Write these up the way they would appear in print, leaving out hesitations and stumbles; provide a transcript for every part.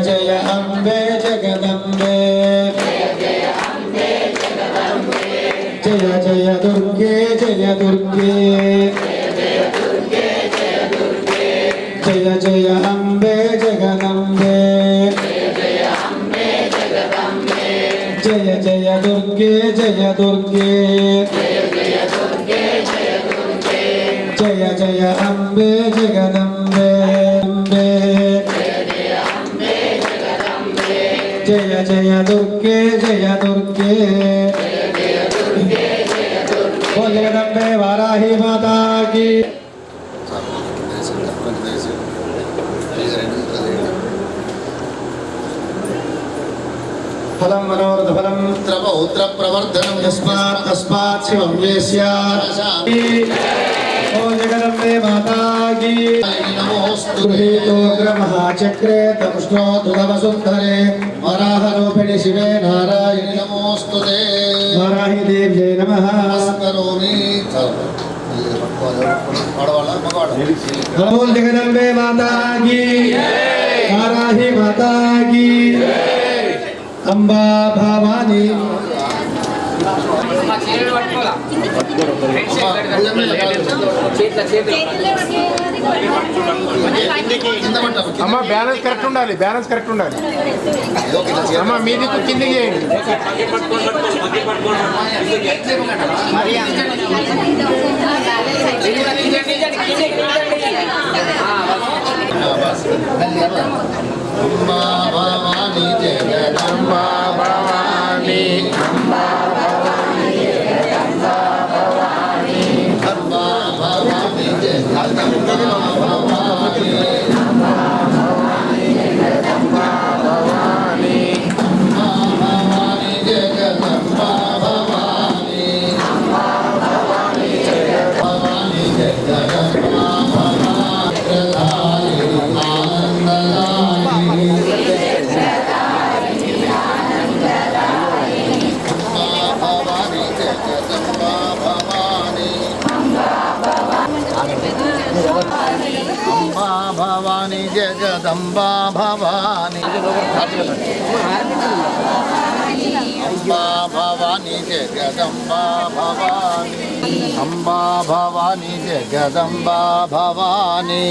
जय अम्बे जगदम्बे जय जय दुर्गे जय दुर्गे जय जय अम्बे जगदम्बे जय जय दुर्गे जय दुर्गे जय जय अम्बे जगदम्बे जय जय दुर्गे जय दुर्गे बोल जगदम्बे वाराही माता की। फलं मनोरथ फलं पौत्र प्रवर्धनं यस्मात् तस्मात् शिवं येस्यात्। ओ जगदम्बे माता की गृहीतोग्रमहाचक्रे तमुष्णोद्धुतवसुन्धरे वराहरूपिणि शिवे नारायणि नमोस्तुते वाराहि देव्यै नमः। नमस्करोमि बोल जगदम्बे माता की वाराहि माता की अंबा भवानी। అమ్మ బ్యాలెన్స్ కరెక్ట్ ఉండాలి, బ్యాలెన్స్ కరెక్ట్ ఉండాలి. అమ్మ మీది కిందికి చేయండి. अम्बा भवानी जगदम्बा भवानी अम्बा भवानी जगदम्बा भवानी अम्बा भवानी जगदम्बा भवानी अम्बा भवानी जगदम्बा भवानी अम्बा भवानी जगदम्बा भवानी अम्बा भवानी जगदम्बा भवानी जगदम्बा भवानी अम्बा भवानी जगदम्बा भवानी अम्बा भवानी जगदम्बा भवानी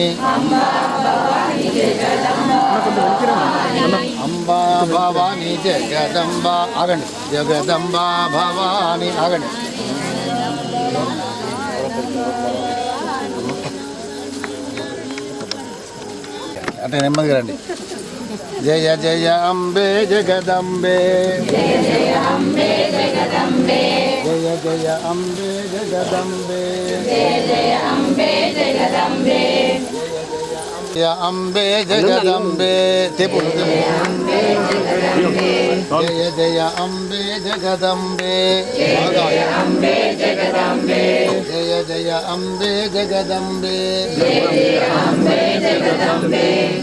अम्बा भवानी जगदम्बा आगंడి जगदम्बा भवानी आगंడి అంటే నెమ్మదిగా రండి. జయ జయ అంబే జగదంబే జయ జయ అంబే జగదంబే జయ జయ అంబే జగదంబే జయ జయ అంబే జగదంబే జయ అంబే జగదంబే తెపులు జయ జయ అంబే జగదంబే జయ అంబే జగదంబే జయ జయ అంబే జగదంబే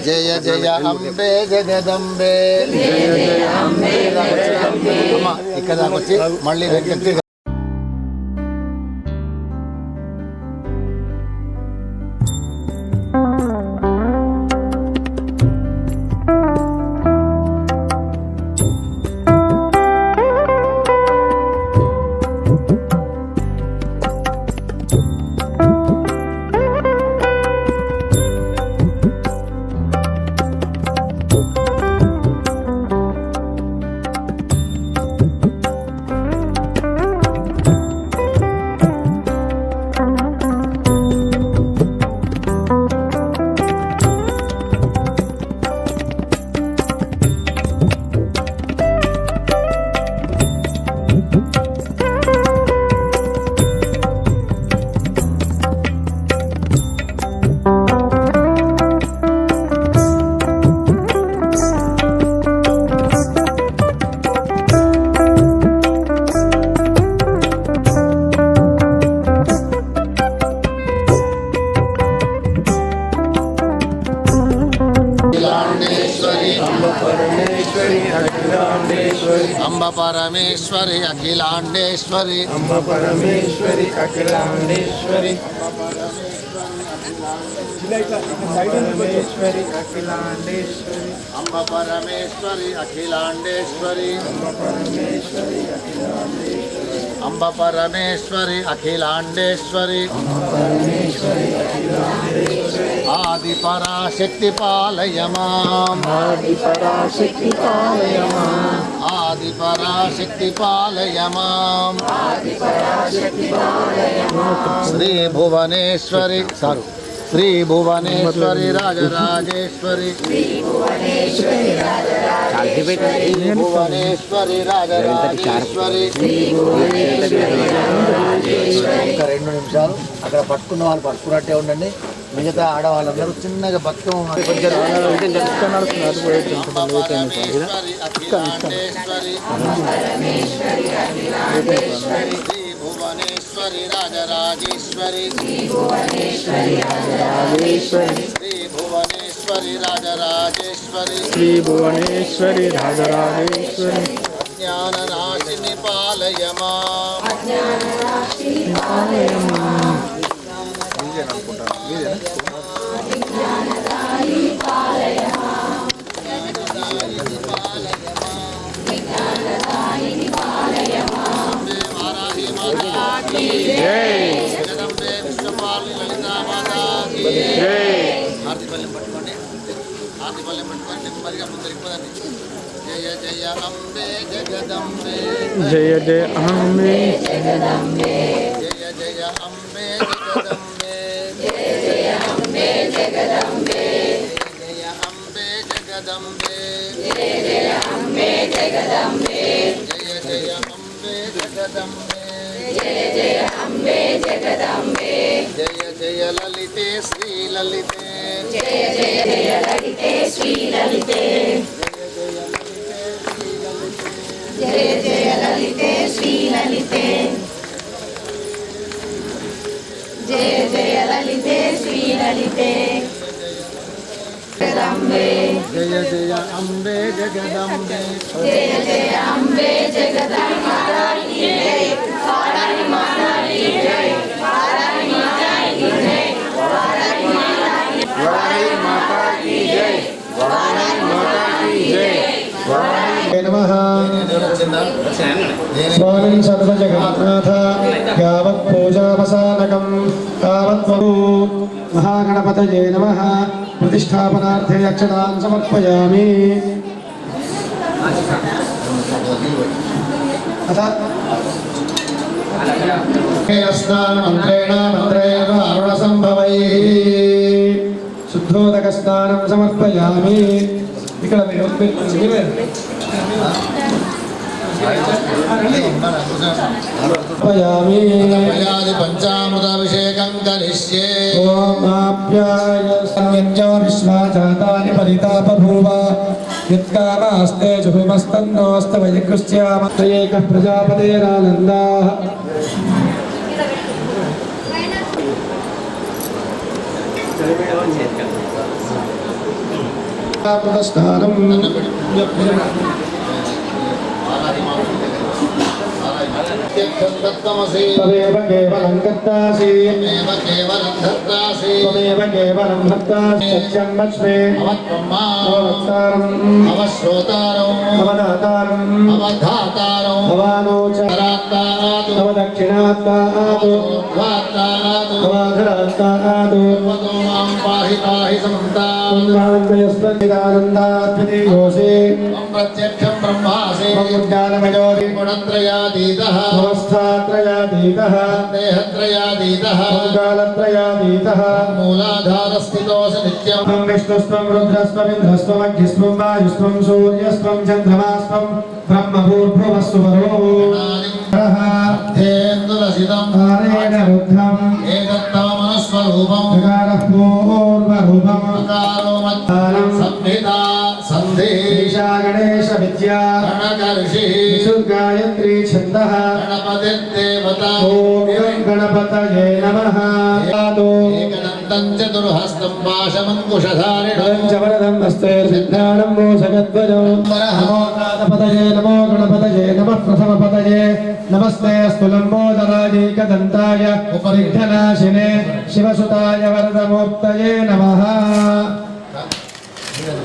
జయ జయ అంబే జగదంబే అమ్మ ఇక్కడ వచ్చి మళ్ళీ వెనక్కి అంబ పరమేశ్వరి అఖిలాండేశ్వరి అమ్మ పరమేశ్వరి అఖిలాండేశ్వరి పరమేశ్వరి అఖిలాండేశ్వరి అంబ పరమేశ్వరి అఖిలాండేశ్వరి అంబ పరమేశ్వరి అఖిలాండేశ్వరి ఆది పరాశక్తి పాలయ మాం ఆది పరాశక్తి పాలయ మాం ఆది పరాశక్తి పాలయ మాం శ్రీ భువనేశ్వరి సారు శ్రీ భువనేశ్వరి రాజరాజేశ్వరి శ్రీ భువనేశ్వరి రాజరాజేశ్వరి ఒక 2 నిమిషాలు అక్కడ పట్టుకున్న వాళ్ళు పట్టుకున్నట్టే ఉండండి. మిగతా ఆడవాళ్ళందరూ చిన్నగా బతుకమ్మ పరమేశ్వరి అఖిలాండేశ్వరి శ్రీ భువనేశ్వరి రాజరాజేశ్వరి శ్రీ భువనేశ్వరి రాజరాజేశ్వరి శ్రీ భువనేశ్వరి రాజరాజేశ్వరి జ్ఞాననాశిని పాలయ మాం వారాహి మాతా కీ జగదంబే విశ్వపాలిని లలితా మాతా కీ ఆర్తిపల్లెం పట్టుకోండి నెమ్మదిగా ముందరికి పోదండి జయ జయ అంబే జగదంబే జయ జయ అంబే జయ జయ అంబే జగదంబే జయ జయ అంబే జగదంబే జయ అంబే జగదంబే జయ జయ అంబే జగదంబే జయ జయ అంబే జగదంబే జయ జయ అంబే జగదంబే జయ జయ లలితే శ్రీ లలితే జయ జయ జయ లలితే శ్రీ లలితే జయ జయ లలితే శ్రీ లలితే జయ జయ లలితే శ్రీ లలితే జగదంబే జయ జయ అంబే జగదంబే జయ జయ అంబే జగదంబే వారాహి మాతా కీ జై వారాహి మాతా కీ జై వారాహి మాతా కీ జై వారాహి మాతా కీ జై नमः स्वामिन् सर्वजगन्नाथ यावत् पूजावसानकं तावत् महागणपतये नमः प्रतिष्ठापनार्थे अक्षतान् समर्पयामि स्नानमन्त्रेण मन्त्रेण अरुणसम्भवैः शुद्धोदकस्नानं समर्पयामि ఇక్కడ పంచామృతాభిషేకం కరిష్యే ఓం ఆప్యాయ సంయజ్ఞో విశ్వాజాతాని పరితాపభూవ యత్కామాస్తే శుభమస్తన్నోస్తవ యకృష్యామత్యేక ప్రజాపతేరానందాః స్నానం తదేవ కేవలం కర్తాసి తదేవ కేవలం భక్తాసి సత్యం వస్మే అవతారం అవదాతారం భవానోచ అవదక్షిణాత్తాదు అవాధరాత్తాదు పాహి పాహి సమంతాం యోసే ప్రత్యక్షం బ్రహ్మాసి జ్ఞానమయోరి గుణత్రయాతీతః అవస్థాత్రయాతీతః దేహత్రయాతీతః కాలత్రయాతీతః మూలాధారస్థితోऽసి నిత్యం విష్ణుస్వం రుద్రస్వం అగ్నిస్వం వాయుస్వం సూర్యస్వం చంద్రమాస్వం బ్రహ్మభూర్భువస్సువరో ేందులసితం హారేణ రుద్ధం ఏతత్తమనుస్వరూపం వికారః పూర్వరూపం అకారో జ్ఞానం సంహితా సంధి ఈశా గణేశ విద్యా గణకర్షి గాయత్రీ ఛందః గణపతిర్దేవత ఓం గణపతయే నమః ఏకదంత वरदं चतुर्हस्तं पाशमङ्कुशधारिणं च वरदं हस्ते सिद्धाणं मोषगध्वजो नमो नाथपतये नमो गणपतये नमः प्रथमपतये नमस्ते अस्तु लम्बोदराजैकदन्ताय विघ्ननाशिने शिवसुताय वरदमूर्तये नमः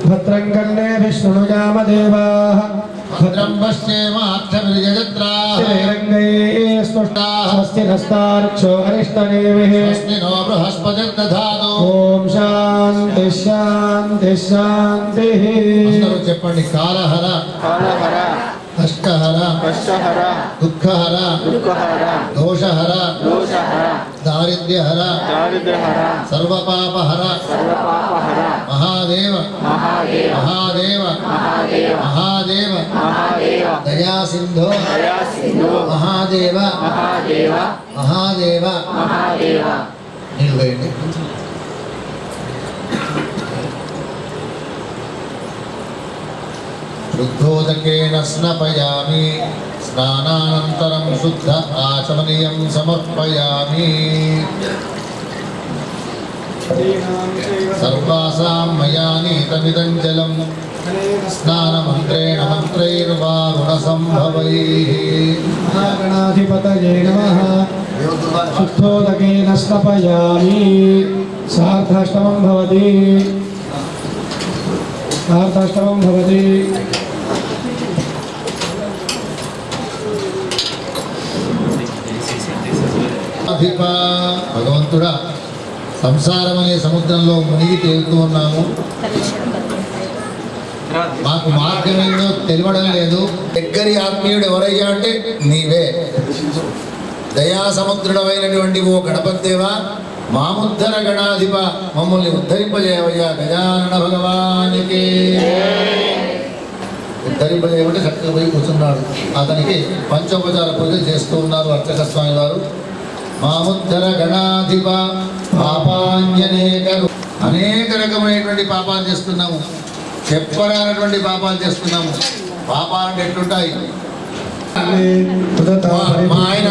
भद्रं कर्णेभिः शृणुयामदेवाः भद्रं पश्येमाक्षभिर्यजत्राः श्रीरङ्गैः स्पष्टाः स्वस्ति नस्तार्क्ष्यो अरिष्टनेमिः स्वस्ति नो बृहस्पतिर्दधातु ఓం శాంతి శాంతి శాంతి అందరూ చెప్పండి కాలహర కాలహర కష్టహర కష్టహర దుఃఖహర దుఃఖహర దోషహర దోషహర దారిద్ర్యహర దారిద్ర్యహర సర్వపాపహర సర్వపాపహర మహాదేవ మహాదేవ మహాదేవ మహాదేవ మహాదేవ మహాదేవ దయాసింధో దయాసింధు మహాదేవ మహాదేవ మహాదేవ మహాదేవ నీళ్ళు వేయండి శుద్ధోదకేన స్నపయామి స్నానానంతరం శుద్ధ ఆచమనీయం సమర్పయామి సర్వాసాం మయా నీతమిదం జలం స్నానమంత్రేణ మంత్రైర్వారుణసంభవైః మహాగణాధిపతయే నమః శుద్ధోదకేన స్నపయామి సార్ధాష్టమం భవతి సార్ధాష్టమం భవతి అధిప భగవంతుడా సంసారం అనే సముద్రంలో మునిగి తేలుతూ ఉన్నాము మాకు మార్గం ఏందో తెలియడం లేదు దగ్గరి ఆత్మీయుడు ఎవరయ్యా అంటే నీవే దయా సముద్రుడమైనటువంటి ఓ గణపతి దేవా మాముద్ధర గణాధిప మమ్మల్ని ఉద్ధరింపజేయవయ్యా గజానన భగవానికి ఉద్ధరింపజేయమంటే చక్కగా పోయి కూర్చున్నాడు అతనికి పంచోపచార పూజలు చేస్తూ ఉన్నారు అర్చక స్వామి వారు మాముద్ధర గణాధిప అనేక రకమైనటువంటి పాపాలు చేస్తున్నాము చెప్పరానటువంటి పాపాలు చేస్తున్నాము పాపాలు ఎట్లుంటాయి మా ఆయన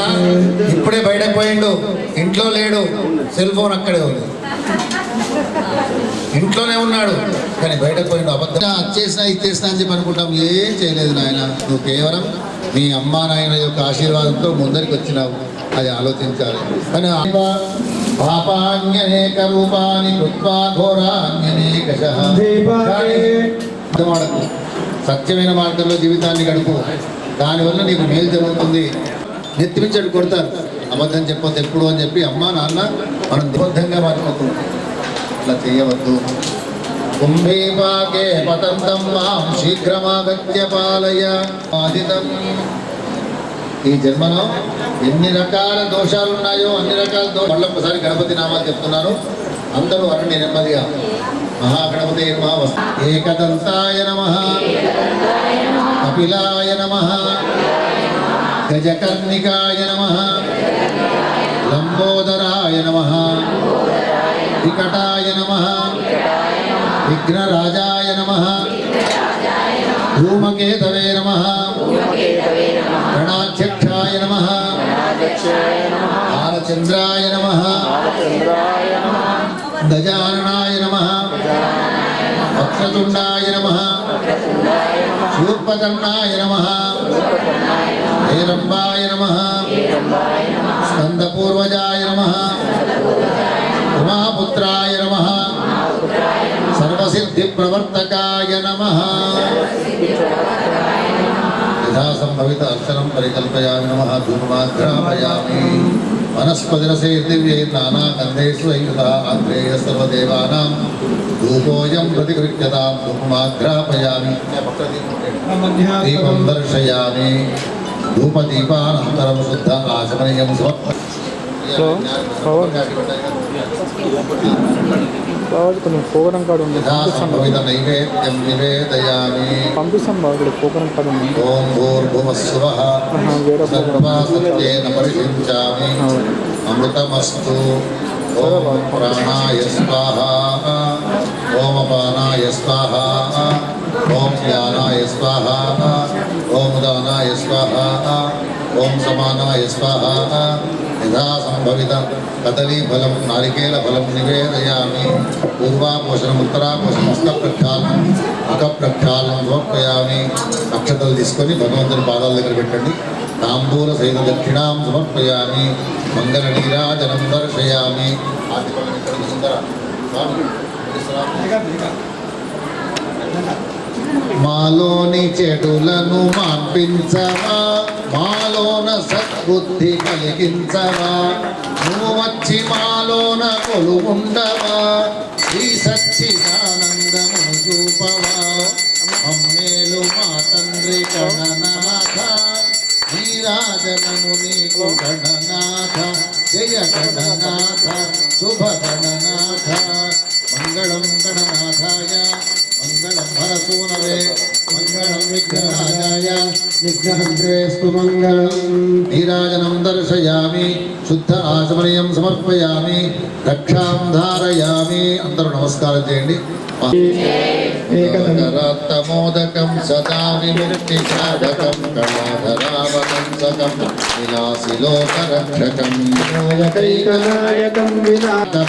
ఇప్పుడే బయటకు పోయిండు ఇంట్లో లేడు సెల్ ఫోన్ అక్కడే ఉంది ఇంట్లోనే ఉన్నాడు కానీ బయటకు పోయిండు అబద్ధం చేసినా ఇది చేసినా అని చెప్పి అనుకుంటాం ఏం చేయలేదు నాయన నువ్వు కేవలం మీ అమ్మా నాయన యొక్క ఆశీర్వాదంతో ముందరికి వచ్చినావు అది ఆలోచించాలి కానీ పాపాన్యనేక రూపాన్ని కృత్వా ఘోరాన్యనేకశః అర్థమాడకు సత్యమైన మార్గంలో జీవితాన్ని గడుపు దానివల్ల నీకు మేలు జరుగుతుంది నెత్తిమించడు కొడతారు అబద్ధం చెప్పొద్దు ఎప్పుడు అని చెప్పి అమ్మ నాన్న మనం నిబద్ధంగా మారిపోతున్నాం అట్లా చేయవద్దు కుంభీపాకే పతంతం మాం శీఘ్రమాగత్య పాలయ బాధితం ఈ జన్మలో ఎన్ని రకాల దోషాలు ఉన్నాయో అన్ని రకాల మళ్ళీ ఒకసారి గణపతి నామాలు చెప్తున్నారు అందరూ అనండి నెమ్మదిగా మహాగణపతి నమః ఏకదంతాయ నమః కపిలాయ నమః గజకర్ణికాయ నమః లంబోదరాయ నమః వికటాయ నమః విఘ్నరాజాయ నమః ధూమకేతవే నమః గణాధ్యక్షాయ నమః బాలచంద్రాయ నమః గజాననాయ నమః వక్రతుండాయ నమః శూర్పకర్ణాయ నమః హేరంబాయ నమః స్కందపూర్వజాయ నమః ఉమాపుత్రాయ నమః సర్వసిద్ధిప్రవర్తకాయ నమః యథా సంభవిత అక్షరం పరికల్పయామి నమః ధూమాఘ్రాపయామి వనస్పతిరసేర్దివ్యైర్నానాగంధేషు అయుధా ఆగ్రేయ సర్వదేవానాం ధూపోయం ప్రతిగృహ్యతాం ధూమాఘ్రాపయామి దీపం దర్శయామి ధూపదీపానంతరం శుద్ధ ఆచమనీయం కొంచెం పోగడం కాడు ఉంది యథా సంభవిత నైవేద్యం నివేదయామి పంపిస్తాం బాగా ఇక్కడ పోగడం కాడు ఉంది ఓం భూర్భువస్సువః వేరే సర్వా సత్యేన పరిశించామి అమృతమస్తు ఓం ప్రాణాయ స్వాహా ఓం అపానాయ స్వాహా ఓం జ్ఞానాయ స్వాహా ఓం దానాయ స్వాహా ఓం సమానాయ స్వాహ. యథా సంభవిత కదలీఫలం నారికేళఫలం నివేదయామి. పూర్వాపోషణం ఉత్తరాపోషణం హస్త ప్రక్షాళనం ముఖ ప్రక్షాళనం సమర్పయామి. అక్షతలు తీసుకొని భగవంతుని పాదాల దగ్గర పెట్టండి. తాంబూల సహిత దక్షిణాం సమర్పయామి. మంగళ నీరాజనం దర్శయామి. మాలోని చెడులను మాన్పించవా, మాలోన సద్బుద్ధి కలిగించవా, నువ్వు వచ్చి మాలోన కొలువుండవా, శ్రీ సచ్చిదానందమును చూపవా. అమ్మేలు మా తండ్రి గణనాథ, నీరాజనము నీకు గణనాథ. జయ గణనాథ శుభ గణనాథ. మంగళం గణనాథాయ మంగళం హరసూనవే మంగళం విఘ్నరాజాయ విఘ్నహంత్రేస్తు మంగళం. నీరాజనం దర్శయామి. శుద్ధ ఆచమనీయం సమర్పయామి. రక్షాం ధారయామి. అందరూ నమస్కారం చేయండి. ఏకరత్తమోదకం సదా విముక్తి సాధకం కళాధరావకంసకం విలాసిలోకరక్షకం నాయకైకనాయకం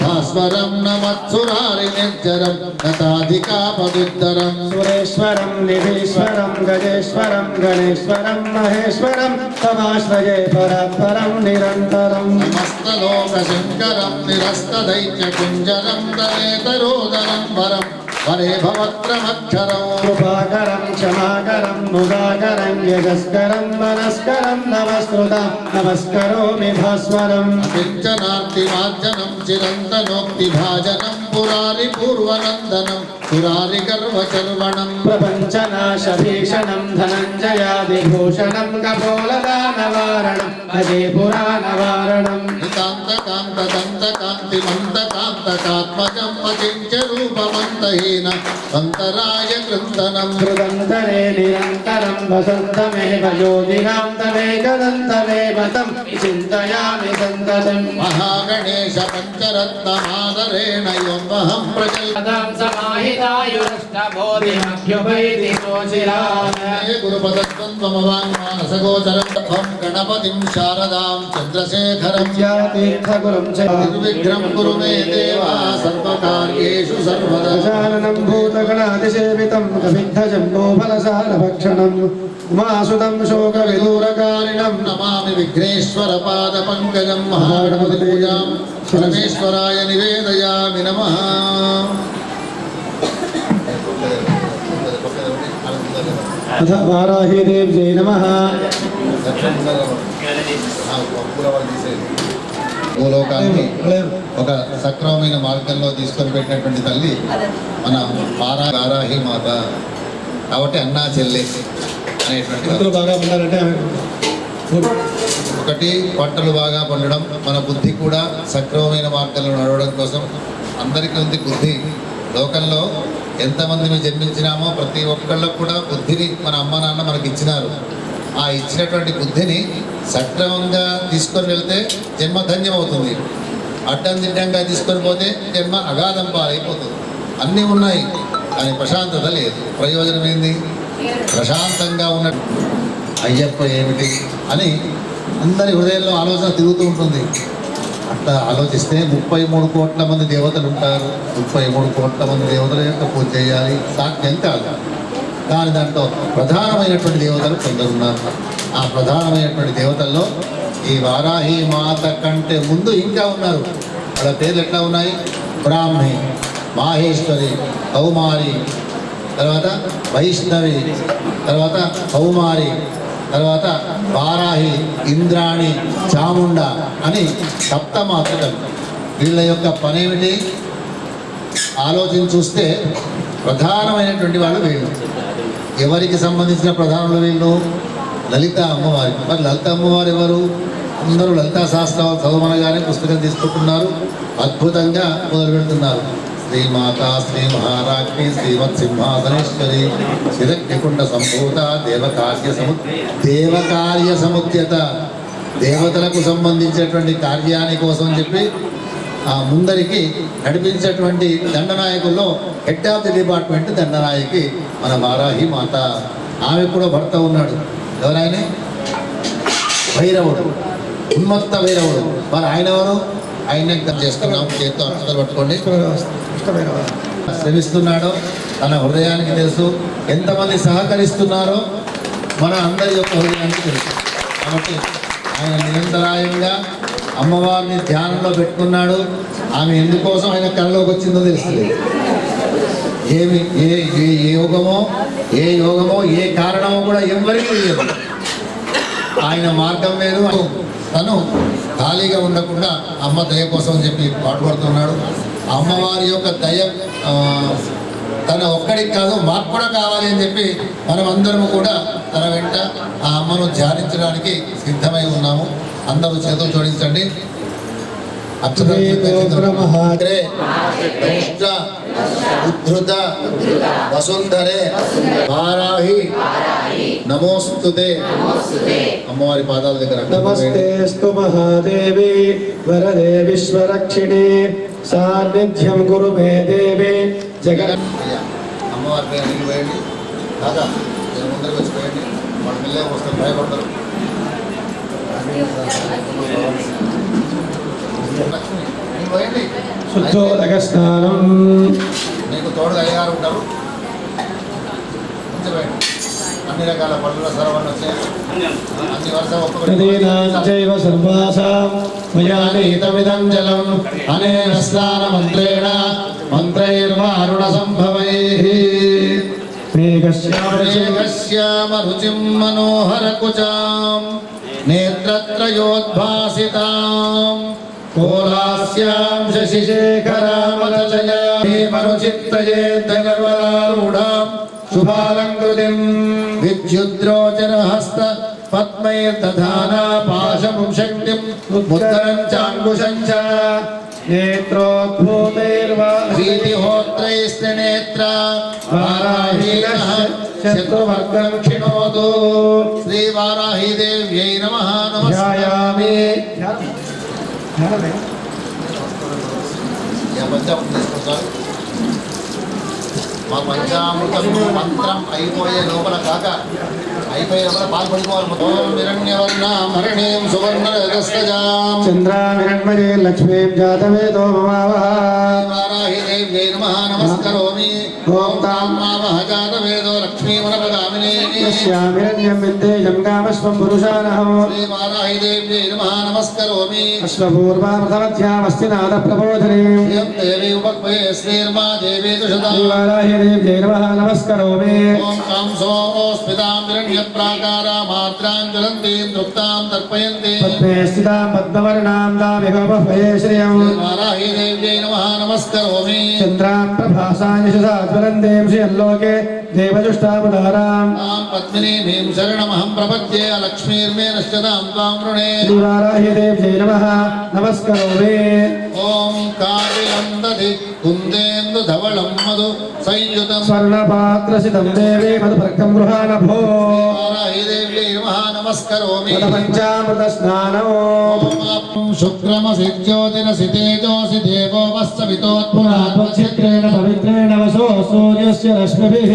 భాస్వరం నమత్సురారి నిర్జరం నతాధికాపదుద్దరం సురేశ్వరం నిధీశ్వరం గజేశ్వరం గణేశ్వరం మహేశ్వరం తమాశ్రయే పరాత్పరం నిరంతరం. సమస్తలోకశంకరం నిరస్తదైత్యకుంజరం దళేతరోదరం వరం వరే భవత్రమక్షరం. కృపాకరం క్షమాకరం ముదాకరం యజస్కరం మనస్కరం నమస్కృతం నమస్కరోమి భాస్వరం. కించనార్తిమార్జనం చిరంతనోక్తిభాజనం పురారి పూర్వనందనం పురారి గర్వచర్వణం. ప్రపంచనాశభీషణం ధనంజయాదిభూషణం కపోలదానవారణం భజే పురాణవారణం. నితాంతకాంతదంతకాంతిమంతకాంతకాత్మజం అచించ రూపమంతహీన అంతరాయ కృందనం. హృదంతరే నిరంతరం వసంతమేవ జ్యోతినాం తమేకదంతమేవ తం చింతయామి సంతతం. మహాగణేశ పంచరత్నమాదరేణ యోమహం ప్రజల్పదాం సమాహితాయురష్టబోధిమభ్యుపైతి సోచిరాన్. గురుపదద్వంద్వమవాంగ్మానసగోచరం త్వం గణపతిం శారదాం చంద్రశేఖరం తీర్థగురం చ నిర్విఘ్నం కురు మే దేవా సర్వకార్యేషు సర్వదా. గజాననం భూతగణాతిసేవితం కపిద్ధజంబోఫలసారభక్షణం ఉమాసుతం శోకవిదూరకారిణం. నమామి విఘ్నేశ్వర పాద పంకజం మహాగణపతి పూజాం పరమేశ్వరాయ నివేదయామి నమః. అథ వారాహీదేవ్యై నమః. భూలోకాన్ని ఒక సక్రమమైన మార్గంలో తీసుకొని పెట్టినటువంటి తల్లి మన వారాహి మాత. కాబట్టి అన్నా చెల్లె అనేటువంటి బాగా ఉన్నారంటే ఒకటి పంటలు బాగా పండడం, మన బుద్ధి కూడా సక్రమమైన మార్గంలో నడవడం కోసం. అందరికీ ఉంది బుద్ధి. లోకంలో ఎంతమందిని జన్మించినామో ప్రతి ఒక్కళ్ళకు కూడా బుద్ధిని మన అమ్మ నాన్న మనకి ఇచ్చినారు. ఆ ఇచ్చినటువంటి బుద్ధిని సక్రమంగా తీసుకొని వెళ్తే జన్మ ధన్యమవుతుంది. అడ్డం దిడ్డంగా తీసుకొని పోతే జన్మ అగాధం పాలైపోతుంది. అన్నీ ఉన్నాయి కానీ ప్రశాంతత లేదు. ప్రయోజనం ఏంది? ప్రశాంతంగా ఉన్న అయ్యప్ప ఏమిటి అని అందరి హృదయంలో ఆలోచన తిరుగుతూ ఉంటుంది. అట్లా ఆలోచిస్తే 33 కోట్ల మంది దేవతలు ఉంటారు. 33 కోట్ల మంది దేవతల యొక్క పూజ చేయాలి, సాధ్యం కాదు. కానీ దాంట్లో ప్రధానమైనటువంటి దేవతలు కొందరు ఉన్నారు. ఆ ప్రధానమైనటువంటి దేవతల్లో ఈ వారాహి మాత కంటే ముందు ఇంకా ఉన్నారు. వాళ్ళ పేర్లు ఎట్లా ఉన్నాయి? బ్రాహ్మి, మాహేశ్వరి, కౌమారి, తర్వాత వైష్ణవి, తర్వాత కౌమారి, తర్వాత వారాహి, ఇంద్రాణి, చాముండ అని సప్తమాతృకలు. వీళ్ళ యొక్క పనేమిటి ఆలోచించి చూస్తే ప్రధానమైనటువంటి వాళ్ళు వీళ్ళు. ఎవరికి సంబంధించిన ప్రధానులు వీళ్ళు? లలిత అమ్మవారి. మరి లలిత అమ్మవారు ఎవరు? అందరూ లలితా శాస్త్రాలు చదవనగానే పుస్తకం తీసుకుంటున్నారు, అద్భుతంగా మొదలు పెడుతున్నారు. శ్రీమాత శ్రీ మహారాజ్ఞి శ్రీమత్ సింహాసనేశ్వరి శ్రీరగ్నికుండ సంభూత దేవకార్య సముద్యత. దేవతలకు సంబంధించినటువంటి కార్యాని కోసం చెప్పి ఆ ముందరికి నడిపించేటువంటి దండనాయకుల్లో హెడ్ ఆఫ్ ది డిపార్ట్మెంట్ దండనాయకి మన వారాహి మాత. ఆమె కూడా భర్త ఉన్నాడు. ఎవరైనా భైరవుడు, ఉన్మత్త భైరవుడు. మరి ఆయన ఎవరు? ఆయన చేస్తున్నాం, చేతితో అక్షతలు పట్టుకోండి. శ్రమిస్తున్నాడో తన హృదయానికి తెలుసు, ఎంతమంది సహకరిస్తున్నారో మన అందరి యొక్క హృదయానికి తెలుసు. కాబట్టి ఆయన నిరంతరాయంగా అమ్మవారిని ధ్యానంలో పెట్టుకున్నాడు. ఆమె ఎందుకోసం ఆయన కళ్ళలోకి వచ్చిందో తెలుస్తుంది. ఏమి ఏ యోగమో ఏ కారణమో కూడా ఎవరికీ తెలియదు. ఆయన మార్గం వేరు. తను ఖాళీగా ఉండకుండా అమ్మ దయ కోసం అని చెప్పి పాటుపడుతున్నాడు. అమ్మవారి యొక్క దయ తన ఒక్కడికి కాదు, మాకు కూడా కావాలి అని చెప్పి మనమందరము కూడా తన వెంట ఆ అమ్మను ధ్యానించడానికి సిద్ధమై ఉన్నాము. అందరూ చేతులు జోడించండి. ఉద్ధృత వసుంధరే వారాహి నమోస్తుతే. అమ్మవారి పాదాల దగ్గర నమస్తేస్తు మహాదేవి వరదే విశ్వరక్షిణి సాన్నిధ్యం గురు మే దేవి జగన్. అమ్మవారి పేరు నీళ్ళు వేయండి. కాదా ముందరికి వచ్చి వేయండి. వాళ్ళు పిల్లలు వస్తారు, భయపడతారు. లక్ష్మి నీళ్ళు వేయండి. శుద్ధోదక స్నానం. నీకు తోడుగా అయ్యారు ఉంటారు. ఉంచవేయండి. అన్ని రకాల పళ్ళ సరవణ వచ్చాయి. అన్ని నదీనాంచైవ సర్వాసాం మయా నీతమిదం జలం అనేన స్నాన మంత్రేణ మంత్రైర్వారుణ సంభవైః. మేఘశ్యామ రుచిం మనోహర కుచాం నేత్రత్రయోద్భాసితాం కోలాస్యాం శశిశేఖరామలచయామనుచిత్తయేద్దగర్వలారూఢాం శుభాలంకృతిం విద్యుద్రోచనహస్త పద్మైర్దధానా పాశముం శక్తిం ముద్గరం చాంకుశం చ నేత్రోద్భూతైర్వారీతిహోత్రైస్త్రినేత్ర వారాహీనః శత్రువర్గం క్షిణోతు. శ్రీ వారాహీదేవ్యై నమః. నమస్కారామి. మా పంచామృతం మంత్రం అయిపోయే లోపల పాల్పడిపోవాలి. హిరణ్యవర్ణామరణీం సువర్ణరజస్తజాం చంద్రామిరణ్మయే లక్ష్మీం జాతవేదో వారాహిదేవ్యై నమః. నమస్కరోమి. ఓం తాం మావహ జాతవేదో లక్ష్మీమునపగామినే. యస్యామిరణ్యం విద్యేయం కామస్వం పురుషానహం. శ్రీ వారాహిదేవ్యై నమః. నమస్కరోమి. అశ్వపూర్వామృతమధ్యామస్తి నాద ప్రబోధినీం. శ్రియం దేవీ ఉపక్వే శ్రీర్మా దేవీ తుషతాం. శ్రీవారాహిదేవ్యై నమః. నమస్కరోమి. ఓం కాంసోస్మితాం హిరణ్యప్రాకారామార్ద్రాంజ్వలంతీం తృప్తాం తర్పయంతి. పద్మే స్థితాం పద్మవర్ణాం దామిహోపహ్వయే శ్రియం. వారాహిదేవ్యై నమః. నమస్కరోమి. చంద్రాం ప్రభాసాయ యశసాజ్వలంతీం శ్రియల్లోకే దేవజుష్టాముదారాం. తాం పద్మినీం శరణమహం ప్రపద్యే లక్ష్మీర్మే నశ్యతాం త్వాం వృణే. శ్రీవారాహిదేవ్యై నమః. నమస్కరోమి. ఓం కావిలం దధి కుందేందు ధవళం మధు సంయుతం. స్వర్ణపాత్రసితం దేవీ మధుపర్కం గృహానభో. వారాహిదేవ్యై నమః. నమస్కరోమి. పంచామృత స్నానో. ఓం శుక్రమసి జ్యోతిరసి తేజోసి దేవో వస్సవితోత్పురాత్మక్షేత్రేణ పవిత్రేణ వసో సూర్యస్య రశ్మిభిః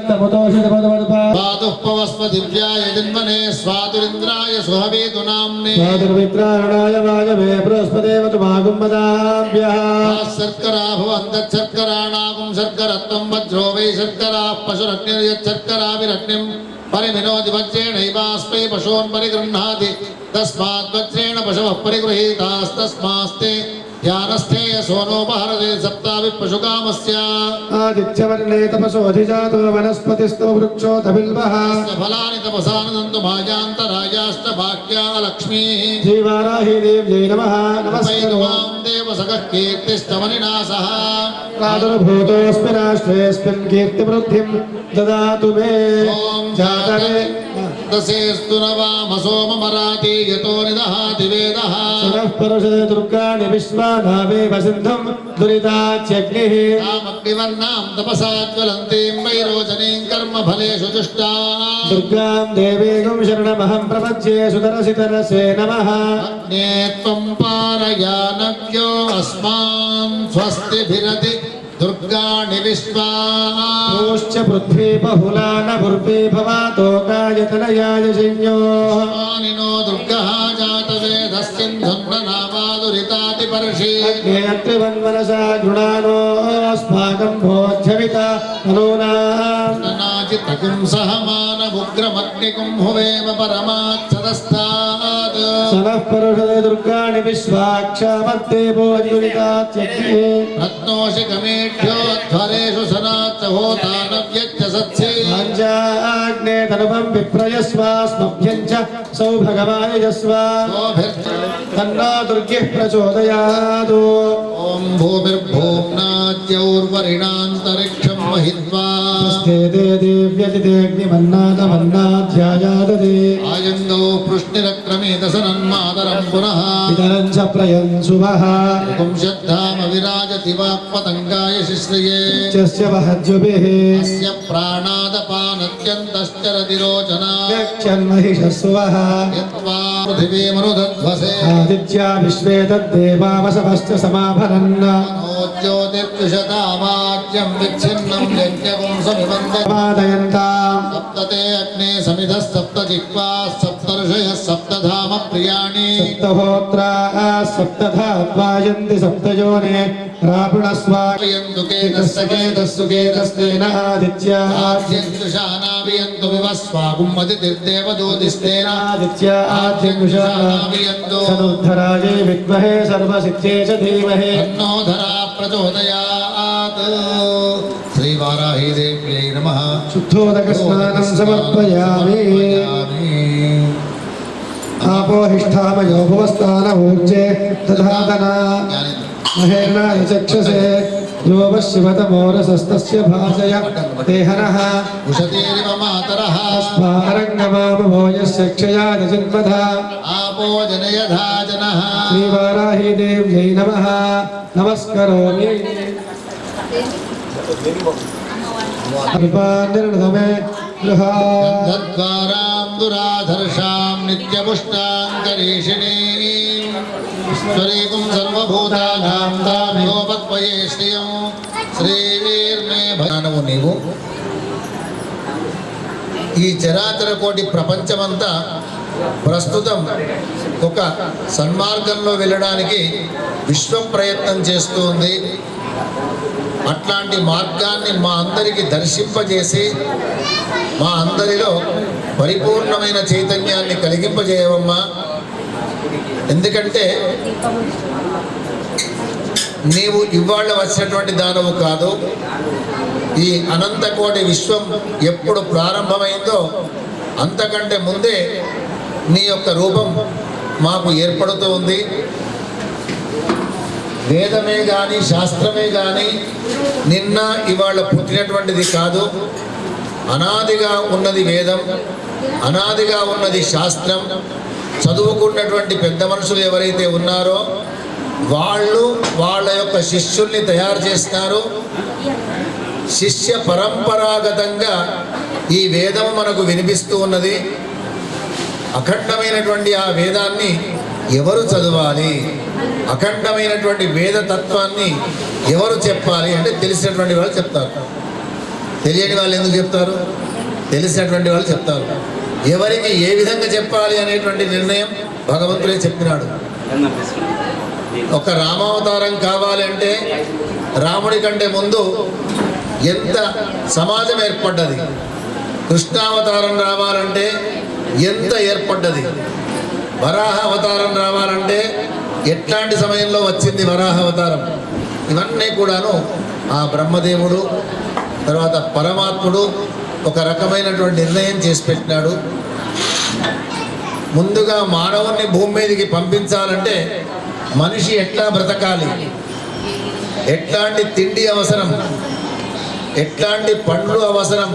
తముతోషిత పదవద్భా. పాదుఃపవస్వ దివ్యాయ జన్మనే స్వాతురింద్రాయ సుహవేతు నామ్నే. స్వాతిర్మిత్రారుణాయ వాయవే బృహస్పదేవతు మాగుమ్మదాభ్యః. శర్కరా భువంతశర్కరాణాగం శర్కరత్వం వజ్రో వై శర్కరా పశురగ్నిర్యచ్చర్కరావిరగ్నిం పరిమినోతి వజ్రేణైవాస్మై పశూన్ పరిగృహ్ణాతి తస్మాత్ వజ్రేణ పశవః పరిగృహీతాస్తస్మాస్తే ధ్యానస్థే సోనోపహరతే సప్తాభి పశుకామస్య. ఆదిత్యవర్ణే తపసోధిజాతో వనస్పతిస్తో వృక్షోత బిల్వః. ఫలాని తపసానందు భాజాంతరాయాశ్చ భాగ్యా లక్ష్మీః. శ్రీవారాహిదేవ్యై నమః. నమస్కారం. వైద్వాం దేవసఖః కీర్తిష్టమనినా సహ. ప్రాదుర్భూతోऽస్మి రాష్ట్రేऽస్మిన్ కీర్తివృద్ధిం దదాతు మే. ఓం జాతవే దశేస్తు నవామసోమమరాతి యతో నిదహాతి వేదః. సురః పరుషే దుర్గాణి విశ్వానావేవ సింధుం దురితాచ్యగ్నిః. తామగ్నివర్ణాం తపసాజ్వలంతీం వైరోచనీం కర్మఫలేషు దుష్టాం. దుర్గాం దేవీగుం శరణమహం ప్రపద్యే సుతరసితరసే నమః. అగ్నే త్వం పారయానవ్యో అస్మాన్ స్వస్తిభిరతి దుర్గాణి విశ్వా ोश्च पृथ्वी बहुला न भूर्भे भवातोकायतनयाय संयो नो दुर्गः जातवेदस्सिन्धुर्ननामादुरितातिपर्षि अग्नेयत्रिवन्मनसा गृणानोऽस्माकं भोज्यविता तनूनाम् नाचित्तकुं सहमानमुग्रमग्निकुं हुवेम परमात्सदस्तात् सनः परुषदे दुर्गाणि विश्वाक्षामर्ते भोज्युनितात्यग्ने रत्नोषि गमेढ्यो ध्वरेषु सनाच्च होतानव्यच्च सत्सि पञ्चाग्ने तनुपं विप्रयस्वास्मभ्यं च सौभगवायजस्व तन्नो दुर्गिः प्रचोदयात् ॐ भूमिर्भूम्नाद्यौर्वरिणान्तरिक्षं महित्वा स्थे देव्यतिदेग्निमन्नादमन्नाध्यायाददे आयङ्गौ पृष्णिरक्रमेत सनन्मातरं पुनः पितरं च प्रयन्सुवः पुंशद्धाम विराजति वाक्पतङ्गाय शिश्रिये च वहज्युभिः अस्य प्राणादपानत्यन्तश्चरतिरोचना यक्षन्महिषस्वः यत्त्वा पृथिवीमनुदध्वसे आदित्या विश्वे तद्देवावसवश्च समाभरन् ज्योतिर्विशतावाक्यं विच्छिन्नं यज्ञपुंसमिवन्दे वादयन्ताम् सप्तते अग्ने समिधः सप्त जिह्वाः सप्तर्षयः सप्तधाम प्रियाणि सप्तहोत्राः सप्तधात्वायन्ति सप्तयोने रावणस्वा केतस्तेन आदित्या आद्यङ्कुशानाभियन्तु विवस्वागुं मदितिर्देवदूतिस्तेन आदित्या आद्यकुशानाभियन्तो तनुद्धरायै विद्महे सर्वसिद्धे च धीमहि तन्नो धरा प्रचोदयात् श्रीवाराही देव्यै नमः शुद्धोदकस्नानं समर्पयामि आपोहिष्ठामयो भुवस्तानमूर्जे दधातना महेर्नाय चक्षसे यो शिवतमोरसस्तस्य भासय देहनः उषतीरिव मातरः स्मारङ्गमामभो यस्य क्षयाय जन्मधा आपो जनयधा जनः श्रीवाराही देव्यै नमः नमस्करोमि निर्णमे गृहा गन्धद्वारां दुराधर्षां नित्यपुष्टाङ्करीषिणीं ईश्वरीकुं सर्वभूतानां ताम्योपक्वये श्रियं श्रीवीर्मे భయానవు నీవు ఈ చరాచర కోటి ప్రపంచమంతా ప్రస్తుతం ఒక సన్మార్గంలో వెళ్ళడానికి విశ్వం ప్రయత్నం చేస్తుంది. అట్లాంటి మార్గాన్ని మా అందరికీ దర్శింపజేసి మా అందరిలో పరిపూర్ణమైన చైతన్యాన్ని కలిగింపజేయవమ్మా. ఎందుకంటే నీవు ఇవాళ వచ్చినటువంటి దానవు కాదు. ఈ అనంతకోటి విశ్వం ఎప్పుడు ప్రారంభమైందో అంతకంటే ముందే నీ యొక్క రూపం మాకు ఏర్పడుతూ ఉంది. వేదమే కానీ శాస్త్రమే కానీ నిన్న ఇవాళ పుట్టినటువంటిది కాదు. అనాదిగా ఉన్నది వేదం, అనాదిగా ఉన్నది శాస్త్రం. చదువుకున్నటువంటి పెద్ద మనుషులు ఎవరైతే ఉన్నారో వాళ్ళు వాళ్ళ యొక్క శిష్యుల్ని తయారు చేస్తున్నారు. శిష్య పరంపరాగతంగా ఈ వేదం మనకు వినిపిస్తూ ఉన్నది. అఖండమైనటువంటి ఆ వేదాన్ని ఎవరు చదవాలి, అఖండమైనటువంటి వేద తత్వాన్ని ఎవరు చెప్పాలి అంటే తెలిసినటువంటి వాళ్ళు చెప్తారు. తెలియని వాళ్ళు ఎందుకు చెప్తారు? తెలిసినటువంటి వాళ్ళు చెప్తారు. ఎవరికి ఏ విధంగా చెప్పాలి అనేటువంటి నిర్ణయం భగవంతుడే చెప్పినాడు. ఒక రామావతారం కావాలంటే రాముడి కంటే ముందు ఎంత సమాజం ఏర్పడ్డది. కృష్ణావతారం రావాలంటే ఎంత ఏర్పడ్డది. వరాహ అవతారం రావాలంటే ఎట్లాంటి సమయంలో వచ్చింది వరాహ అవతారం. ఇవన్నీ కూడాను ఆ బ్రహ్మదేవుడు తర్వాత పరమాత్ముడు ఒక రకమైనటువంటి నిర్ణయం చేసి పెట్టినాడు. ముందుగా మానవుణ్ణి భూమి మీదకి పంపించాలంటే మనిషి ఎట్లా బ్రతకాలి, ఎట్లాంటి తిండి అవసరం, ఎట్లాంటి పండ్లు అవసరం,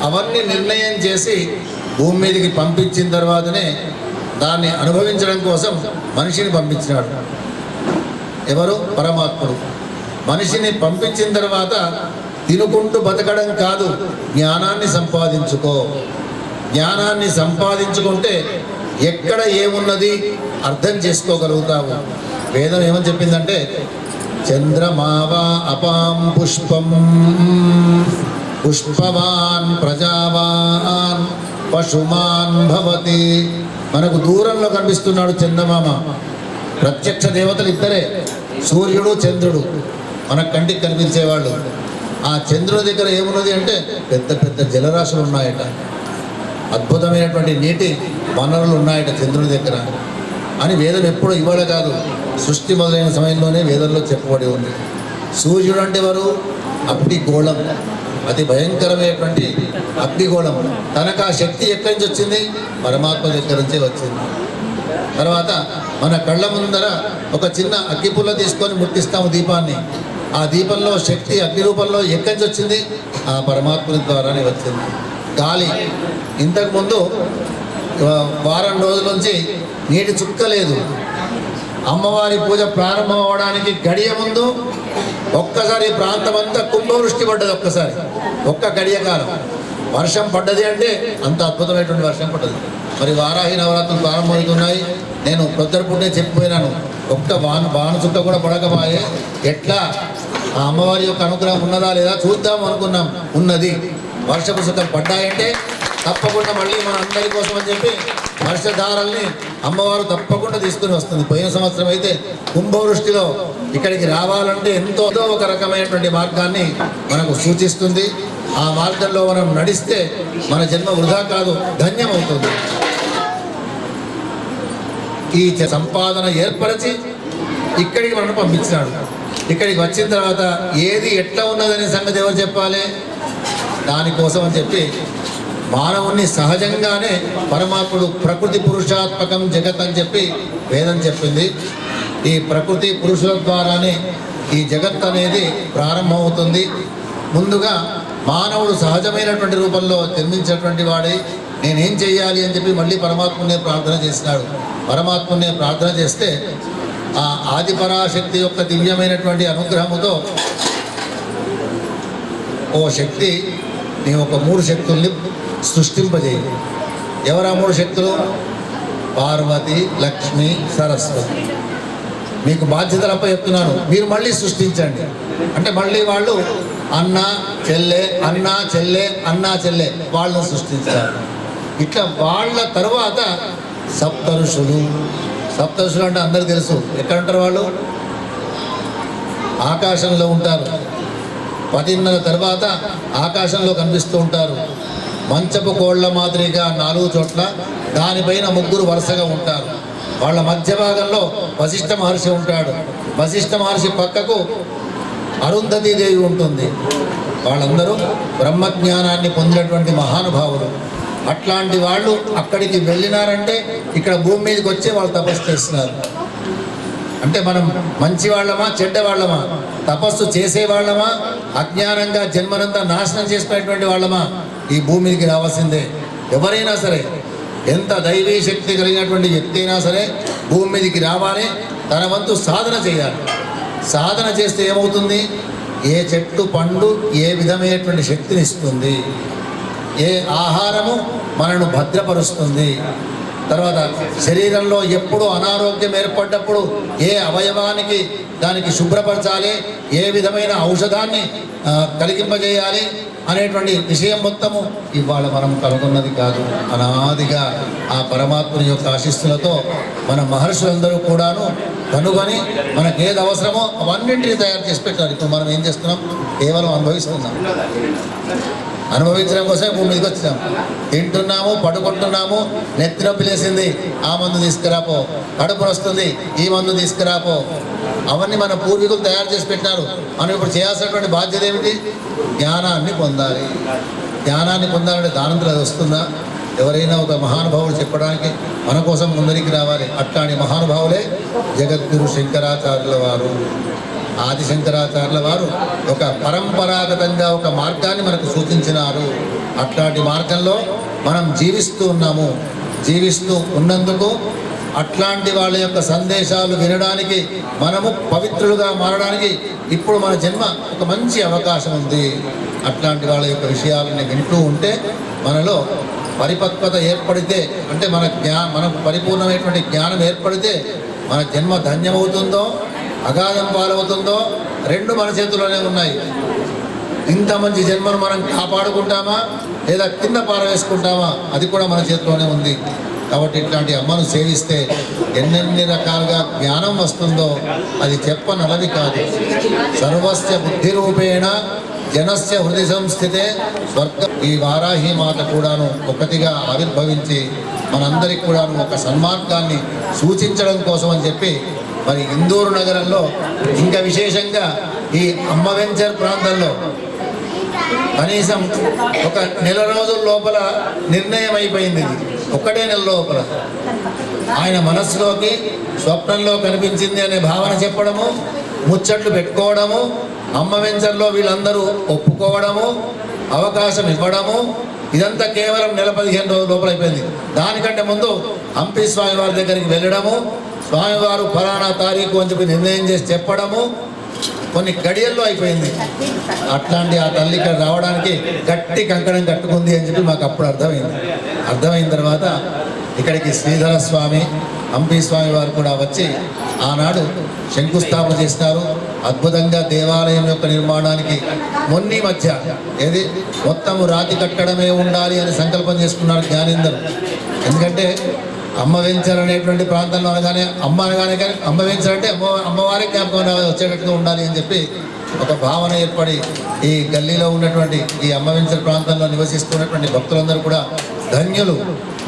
అవన్నీ నిర్ణయం చేసి భూమి మీదకి పంపించిన తర్వాతనే దాన్ని అనుభవించడం కోసం మనిషిని పంపించినాడు. ఎవరు? పరమాత్ముడు. మనిషిని పంపించిన తర్వాత తినుకుంటూ బతకడం కాదు, జ్ఞానాన్ని సంపాదించుకో. జ్ఞానాన్ని సంపాదించుకుంటే ఎక్కడ ఏమున్నది అర్థం చేసుకోగలుగుతావు. వేదం ఏమని చెప్పిందంటే చంద్రమావా అపాం పుష్పం పుష్పవాన్ ప్రజావాన్ పశుమాన్ భవతి. మనకు దూరంలో కనిపిస్తున్నాడు చందమామ. ప్రత్యక్ష దేవతలు ఇద్దరే, సూర్యుడు చంద్రుడు మన కంటికి కనిపించేవాళ్ళు. ఆ చంద్రుడి దగ్గర ఏమున్నది అంటే పెద్ద పెద్ద జలరాశులు ఉన్నాయట, అద్భుతమైనటువంటి నీటి వనరులు ఉన్నాయట చంద్రుడి దగ్గర అని వేదం ఎప్పుడూ ఇవాళ కాదు, సృష్టి మొదలైన సమయంలోనే వేదంలో చెప్పబడి ఉంది. సూర్యుడు అంటే వారు అగ్నిగోళం, అతి భయంకరమైనటువంటి అగ్నిగోళం. తనకు ఆ శక్తి ఎక్కడి నుంచి వచ్చింది? పరమాత్మ దగ్గర నుంచే వచ్చింది. తర్వాత మన కళ్ళ ముందర ఒక చిన్న అగ్గిపుల్ల తీసుకొని ముట్టిస్తాము దీపాన్ని. ఆ దీపంలో శక్తి అగ్ని రూపంలో ఎక్కడి నుంచి వచ్చింది? ఆ పరమాత్ముని ద్వారానే వచ్చింది. గాలి ఇంతకుముందు వారం రోజుల నుంచి నీటి చుక్క లేదు. అమ్మవారి పూజ ప్రారంభం అవడానికి గడియ ముందు ఒక్కసారి ప్రాంతం అంతా కుంభవృష్టి పడ్డది. ఒక్క గడియ కాలం వర్షం పడ్డది అంటే అంత అద్భుతమైనటువంటి వర్షం పడ్డది. మరి వారాహి నవరాత్రులు ప్రారంభమవుతున్నాయి. నేను పొద్దుపుడే చెప్పిపోయినాను, ఒక్క వాన చుక్క కూడా పడకపోయే. ఎట్లా ఆ అమ్మవారి యొక్క అనుగ్రహం ఉన్నదా లేదా చూద్దాం అనుకున్నాం. ఉన్నది. వర్షపు చుక్కలు పడ్డాయంటే తప్పకుండా మళ్ళీ మన అందరి కోసం అని చెప్పి వర్షధారల్ని అమ్మవారు తప్పకుండా తీసుకుని వస్తుంది. పోయిన సంవత్సరం అయితే కుంభవృష్టిలో ఇక్కడికి రావాలంటే ఎంతో ఒక రకమైనటువంటి మార్గాన్ని మనకు సూచిస్తుంది. ఆ మార్గంలో మనం నడిస్తే మన జన్మ వృధా కాదు, ధన్యమవుతుంది. ఈ సంపాదన ఏర్పరిచి ఇక్కడికి మనం పంపించినాడు. ఇక్కడికి వచ్చిన తర్వాత ఏది ఎట్లా ఉన్నదనే సంగతి ఎవరు చెప్పాలి? దానికోసం అని చెప్పి మానవుణ్ణి సహజంగానే పరమాత్ముడు ప్రకృతి పురుషాత్మకం జగత్ అని చెప్పి వేదం చెప్పింది. ఈ ప్రకృతి పురుషుల ద్వారానే ఈ జగత్ అనేది ప్రారంభమవుతుంది. ముందుగా మానవుడు సహజమైనటువంటి రూపంలో జన్మించినటువంటి వాడే నేనేం చెయ్యాలి అని చెప్పి మళ్ళీ పరమాత్మునే ప్రార్థన చేసినాడు. పరమాత్మునే ప్రార్థన చేస్తే ఆ ఆదిపరాశక్తి యొక్క దివ్యమైనటువంటి అనుగ్రహముతో ఓ శక్తి నీ ఒక 3 శక్తుల్ని సృష్టింపజేయి. ఎవరా 3 శక్తులు? పార్వతి, లక్ష్మి, సరస్వతి. మీకు బాధ్యతలపై చెప్తున్నాను, మీరు మళ్ళీ సృష్టించండి. అంటే మళ్ళీ వాళ్ళు అన్న చెల్లె అన్న చెల్లె అన్న చెల్లె వాళ్ళని సృష్టించారు. ఇట్లా వాళ్ళ తర్వాత సప్తఋషులు. సప్తఋషులు అంటే అందరికీ తెలుసు. ఎక్కడ ఉంటారు వాళ్ళు? ఆకాశంలో ఉంటారు. 10:30 తర్వాత ఆకాశంలో కనిపిస్తూ ఉంటారు. మంచపు కోళ్ల మాదిరిగా 4 చోట్ల, దానిపైన 3 వరుసగా ఉంటారు. వాళ్ళ మధ్య భాగంలో వశిష్ఠ మహర్షి ఉంటాడు. వశిష్ఠ మహర్షి పక్కకు అరుంధతీదేవి ఉంటుంది. వాళ్ళందరూ బ్రహ్మజ్ఞానాన్ని పొందినటువంటి మహానుభావులు. అట్లాంటి వాళ్ళు అక్కడికి వెళ్ళినారంటే ఇక్కడ భూమి మీదకి వచ్చి వాళ్ళు తపస్సు చేస్తున్నారు. అంటే మనం మంచి వాళ్ళమా చెడ్డ వాళ్ళమా? తపస్సు చేసేవాళ్ళమా అజ్ఞానంగా జన్మనంతా నాశనం చేసుకునేటువంటి వాళ్ళమా? ఈ భూమి మీదకి రావాల్సిందే. ఎవరైనా సరే, ఎంత దైవీ శక్తి కలిగినటువంటి వ్యక్తి అయినా సరే భూమి మీదకి రావాలి, తన వంతు సాధన చేయాలి. సాధన చేస్తే ఏమవుతుంది? ఏ చెట్టు పండు ఏ విధమైనటువంటి శక్తిని ఇస్తుంది, ఏ ఆహారము మనను భద్రపరుస్తుంది. తర్వాత శరీరంలో ఎప్పుడు అనారోగ్యం ఏర్పడ్డప్పుడు ఏ అవయవానికి దానికి శుభ్రపరచాలి, ఏ విధమైన ఔషధాన్ని కలిగింపజేయాలి అనేటువంటి విషయం మొత్తము ఇవాళ మనం కనుగొన్నది కాదు. అనాదిగా ఆ పరమాత్ముని యొక్క ఆశీస్సులతో మన మహర్షులందరూ కూడాను కనుగొని మనకు ఏది అవసరమో అవన్నింటినీ తయారు చేసి పెట్టారు. ఇప్పుడు మనం ఏం చేస్తున్నాం? కేవలం అనుభవిస్తున్నాం. అనుభవించడం కోసమే భూమి మీదకి వచ్చినాం. తింటున్నాము, పడుకుంటున్నాము. నెత్తి నొప్పి లేసింది, ఆ మందు తీసుకురాపో. కడుపు వస్తుంది, ఈ మందు తీసుకురాపో. అవన్నీ మన పూర్వీకులు తయారు చేసి పెట్టినారు. మనం ఇప్పుడు చేయాల్సినటువంటి బాధ్యత ఏమిటి? జ్ఞానాన్ని పొందాలి. జ్ఞానాన్ని పొందాలంటే దానంతరం అది వస్తుందా? ఎవరైనా ఒక మహానుభావుడు చెప్పడానికి మన కోసం ముందరికి రావాలి. అట్లాంటి మహానుభావులే జగద్గురు శంకరాచార్యుల వారు. ఆది శంకరాచార్యుల వారు ఒక పరంపరాగతంగా ఒక మార్గాన్ని మనకు సూచించినారు. అట్లాంటి మార్గంలో మనం జీవిస్తూ ఉన్నాము. జీవిస్తూ ఉన్నందుకు అట్లాంటి వాళ్ళ యొక్క సందేశాలు వినడానికి, మనము పవిత్రులుగా మారడానికి ఇప్పుడు మన జన్మ ఒక మంచి అవకాశం ఉంది. అట్లాంటి వాళ్ళ యొక్క విషయాలని వింటూ ఉంటే మనలో పరిపక్వత ఏర్పడితే, అంటే మన పరిపూర్ణమైనటువంటి జ్ఞానం ఏర్పడితే మన జన్మ ధన్యమవుతుందో అగాధం పాలవుతుందో రెండు మన చేతుల్లోనే ఉన్నాయి. ఇంత మంచి జన్మను మనం కాపాడుకుంటామా లేదా కింద పారవేసుకుంటామా అది కూడా మన చేతిలోనే ఉంది. కాబట్టి ఇట్లాంటి అమ్మను సేవిస్తే ఎన్నెన్ని రకాలుగా జ్ఞానం వస్తుందో అది చెప్పనలవి కాదు. సర్వస్య బుద్ధి రూపేణ జనస్య హృదయ సంస్థితే స్వర్గ. ఈ వారాహి మాత కూడాను ఒకటిగా ఆవిర్భవించి మనందరికి కూడాను ఒక సన్మార్గాన్ని సూచించడం కోసం అని చెప్పి మరి ఇందూరు నగరంలో ఇంకా విశేషంగా ఈ అమ్మ వెంచర్ ప్రాంతంలో కనీసం ఒక నెల రోజుల లోపల నిర్ణయం అయిపోయింది. ఇది ఒక్కటే నెల లోపల ఆయన మనస్సులోకి స్వప్నంలో కనిపించింది అనే భావన చెప్పడము, ముచ్చట్లు పెట్టుకోవడము, అమ్మ వెంచర్లో వీళ్ళందరూ ఒప్పుకోవడము, అవకాశం ఇవ్వడము, ఇదంతా కేవలం నెల 15 రోజుల లోపల అయిపోయింది. దానికంటే ముందు హంపి స్వామివారి దగ్గరికి వెళ్ళడము, స్వామివారు ఫలానా తారీఖు అని చెప్పి నిర్ణయం చేసి చెప్పడము కొన్ని గడియల్లో అయిపోయింది. అట్లాంటి ఆ తల్లి ఇక్కడ రావడానికి గట్టి కంకణం కట్టుకుంది అని చెప్పి మాకు అప్పుడు అర్థమైన తర్వాత ఇక్కడికి శ్రీధర స్వామి, హంపి స్వామి వారు కూడా వచ్చి ఆనాడు శంకుస్థాపన చేసినారు. అద్భుతంగా దేవాలయం యొక్క నిర్మాణానికి మొన్నీ మధ్య ఏది మొత్తము రాతి కట్టడమే ఉండాలి అని సంకల్పం చేసుకున్నారు జ్ఞానేందరు. ఎందుకంటే అమ్మ వెంచర్ అనేటువంటి ప్రాంతంలో అనగానే అమ్మ అనగానే కానీ అమ్మ వెంచర్ అంటే అమ్మవారి జ్ఞాపకం వచ్చేటట్టుగా ఉండాలి అని చెప్పి ఒక భావన ఏర్పడి ఈ గల్లీలో ఉన్నటువంటి ఈ అమ్మ వెంచర్ ప్రాంతంలో నివసిస్తున్నటువంటి భక్తులందరూ కూడా ధన్యులు.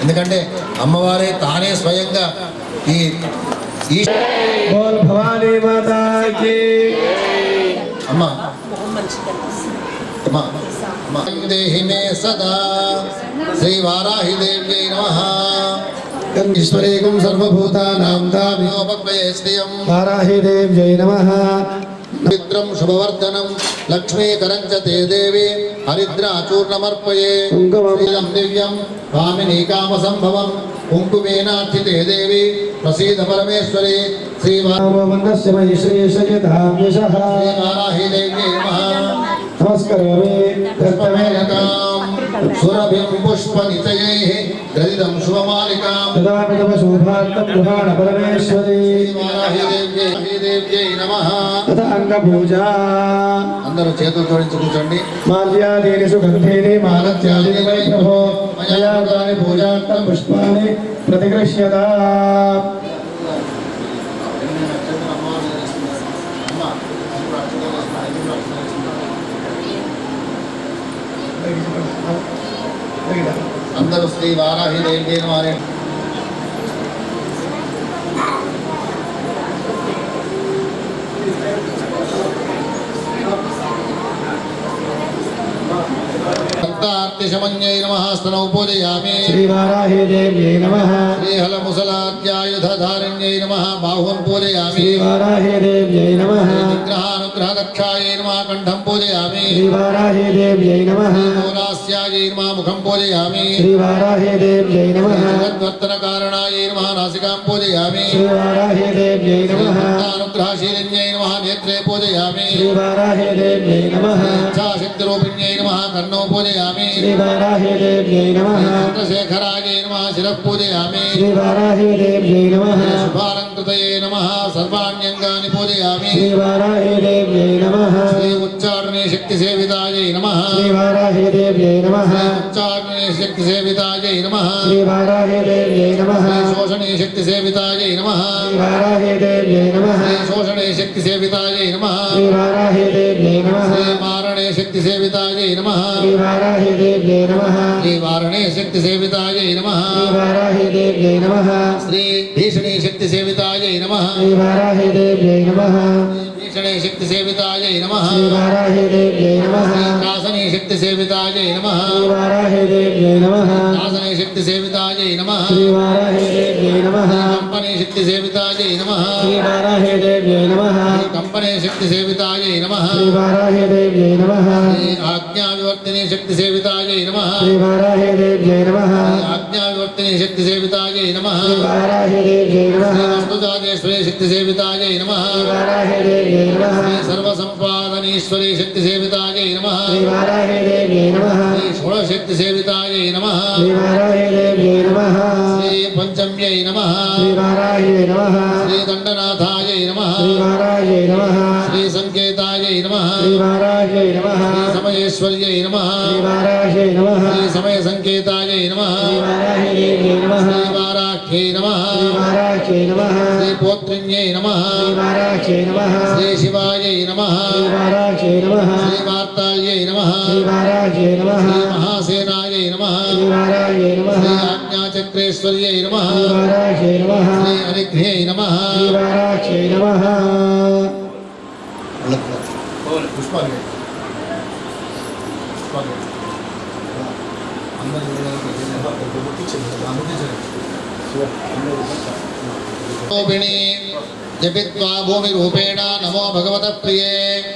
ఎందుకంటే అమ్మవారే తానే స్వయంగా ఈ बोल भवानी माता की అమ్మ దేహి మే సదా శ్రీ వారాహి దేవ్యై నమః. ఈశ్వరేకం సర్వభూతానాం దామ్యోపక్వయే శ్రియం వారాహి దేవ్యై నమః. మిత్రం శుభవర్ధనం లక్ష్మీకరం చ తే దేవి హరిద్రాచూర్ణమర్పయే. శ్రీలం దివ్యం భామినీ కామ సంభవం కుంకుమేనార్చితే దేవి ప్రసీద పరమేశ్వరి. శ్రీవామన్నస్య మయి శ్రీశయతాం యశః. శ్రీవారాహి దేవ్యై నమః. నమస్కరోమి కర్తమేనకాం సురభిం పుష్పనిచయైః గ్రదితం శుభమాలికాం తదామితమ శోభార్థం గృహాణ పరమేశ్వరి. శ్రీవారాహి దేవ్యై నమః. తథ అంగపూజా. అందరూ చేతులు జోడించి కూర్చోండి. మాల్యాదీని సుగంధీని మాలత్యాదీని వై ప్రభో మయా కృతాని పూజార్థం పుష్పాణి ప్రతిగృహ్యతా. అందరూ శ్రీ వారాహి దేవి వారి శమన్యై నమః. స్తనౌ పూజయామి. శ్రీవారాహి దేవ్యై నమః. శ్రీహల ముసలాద్యాయుధారిణ్యై నమః. బాహున్ పూజయామి. శ్రీవారాహి దేవ్యై నమః. విగ్రహానుగ్రహ దక్షాయై నమః. కంఠం పూజయామి. శ్రీవారాహి దేవ్యై నమః. మూలాస్యాయై నమః. ముఖం పూజయామి. శ్రీవారాహి దేవ్యై నమః. జగద్వర్తన కారణాయై నమః. నాసికాం పూజయామి. శ్రీవారాహి దేవ్యై నమః. అనుగ్రహశీలిన్యై నమః. నేత్రే పూజయామి. శ్రీవారాహి దేవ్యై నమః. ఇచ్ఛాశక్తిరూపిణ్యై నమః. కర్ణో పూజయామి. శ్రీవారాహి దేవ్యై నమః. చంద్రశేఖరాయై నమః. శిరః పూజయామి. శ్రీవారాహి దేవ్యై నమః. శుభాలంకృతయే నమః. సర్వాణ్యంగాని పూజయామి. శ్రీవారాహి దేవ్యై నమః. శ్రీ ఉచ్చారణే శక్తి సేవితాయై నమః. శ్రీవారాహి దేవ్యై నమః. ఉచ్చారణే శక్తి సేవితాయై నమః. శ్రీవారాహి దేవ్యై నమః. శోషణే శక్తి సేవితాయై నమః. శ్రీవారాహి దేవ్యై నమః. శోషణే శక్తి సేవితాయై నమః. శ్రీవారాహి దేవ్యై నమః. మారణే శక్తి సేవితాయై నమః. శ్రీవారాహి దేవ్యై నమః. శ్రీ వారణే శక్తి సేవితాయై నమః. శ్రీవారాహి దేవ్యై నమః. శ్రీ భీషణీ శక్తి సేవితాయై నమః. శ్రీవారాహి దేవ్యై నమః. భీషణే శక్తి సేవితాయై నమః. శ్రీవారాహి దేవ్యై నమః. కాసనే శక్తి సేవితాయై నమః. శ్రీవారాహి దేవ్యై నమః. కాసనే శక్తి సేవితాయై నమః. శ్రీవారాహి దేవ్యై నమః. కంపనే శక్తి సేవితాయై నమః. శ్రీవారాహి దేవ్యై నమః. కంపనే శక్తి సేవితాయై నమః. శ్రీవారాహి దేవ్యై నమః. ఆజ్ఞా వివర్తిని శక్తి సేవితాయై నమః. శ్రీవారాహి దేవ్యై నమః. ఆజ్ఞా వివర్తిని శక్తి సేవితాయై నమః. శ్రీవారాహి దేవ్యై నమః. వస్తుజాతేశ్వరి శక్తి సేవితాయై నమః. శ్రీవారాహి దేవ్యై నమః. సర్వసంపాదనేశ్వరి శక్తి సేవితాయై నమః. శ్రీవారాహి దేవ్యై నమః. షోడశక్తి సేవితాయై నమః. శ్రీవారాహి దేవ్యై నమః. శ్రీ పంచమ్యై నమః. శ్రీవారాహి నమః. శ్రీ దండనాథాయై నమః. శ్రీవారాహి శ్రీవారాయై నమః శ్రీవారాహ్యై నమః శ్రీ సమయేశ్వర్యై నమః శ్రీవారాహ్యై నమః శ్రీ సమయ సంకేతాయై నమః శ్రీవారాహ్యై నమః శ్రీవారాఖ్యై నమః శ్రీవారాహ్యై నమః శ్రీ పోత్రిణ్యై నమః శ్రీవారాహ్యై నమః శ్రీ శివాయై నమః శ్రీవారాహ్యై నమః శ్రీ వార్తాళ్యై నమః శ్రీవారాహ్యై నమః శ్రీ మహాసేనాయై నమః శ్రీవారాహ్యై నమః శ్రీ ఆజ్ఞాచక్రేశ్వర్యై నమః శ్రీవారాహ్యై నమః శ్రీ హరిఘ్న్యై నమః శ్రీవారాహ్యై నమః పుష్పాలు జపిత్వా భూమి రూపేణ నమో భగవత ప్రియే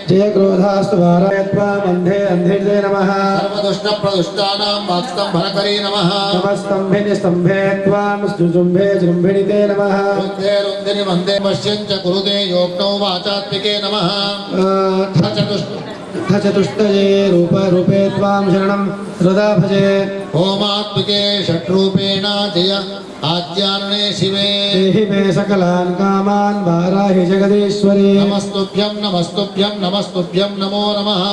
జయ క్రోధాస్తు వారాయత్వా మంధే అంధిర్దే నమః సర్వదుష్ట ప్రదుష్టానాం వాక్స్తంభనకరీ నమః నమస్తంభిని స్తంభే త్వాం జృంభే జృంభిణితే నమః రుద్ధే రుంధిని వందే పశ్యంచ కురుతే యోగ్నౌ వాచాత్మికే నమః చతుష్టయే రూపే త్వాం శరణం హృదా భజే ఓమాత్మికే షట్రూపేణ జయ ఆద్యాన్నే శివే దేహి మే సకలాన్ కామాన్ వారాహి జగదీశ్వరి నమస్తుభ్యం నమస్తుభ్యం నమస్తుభ్యం నమో నమః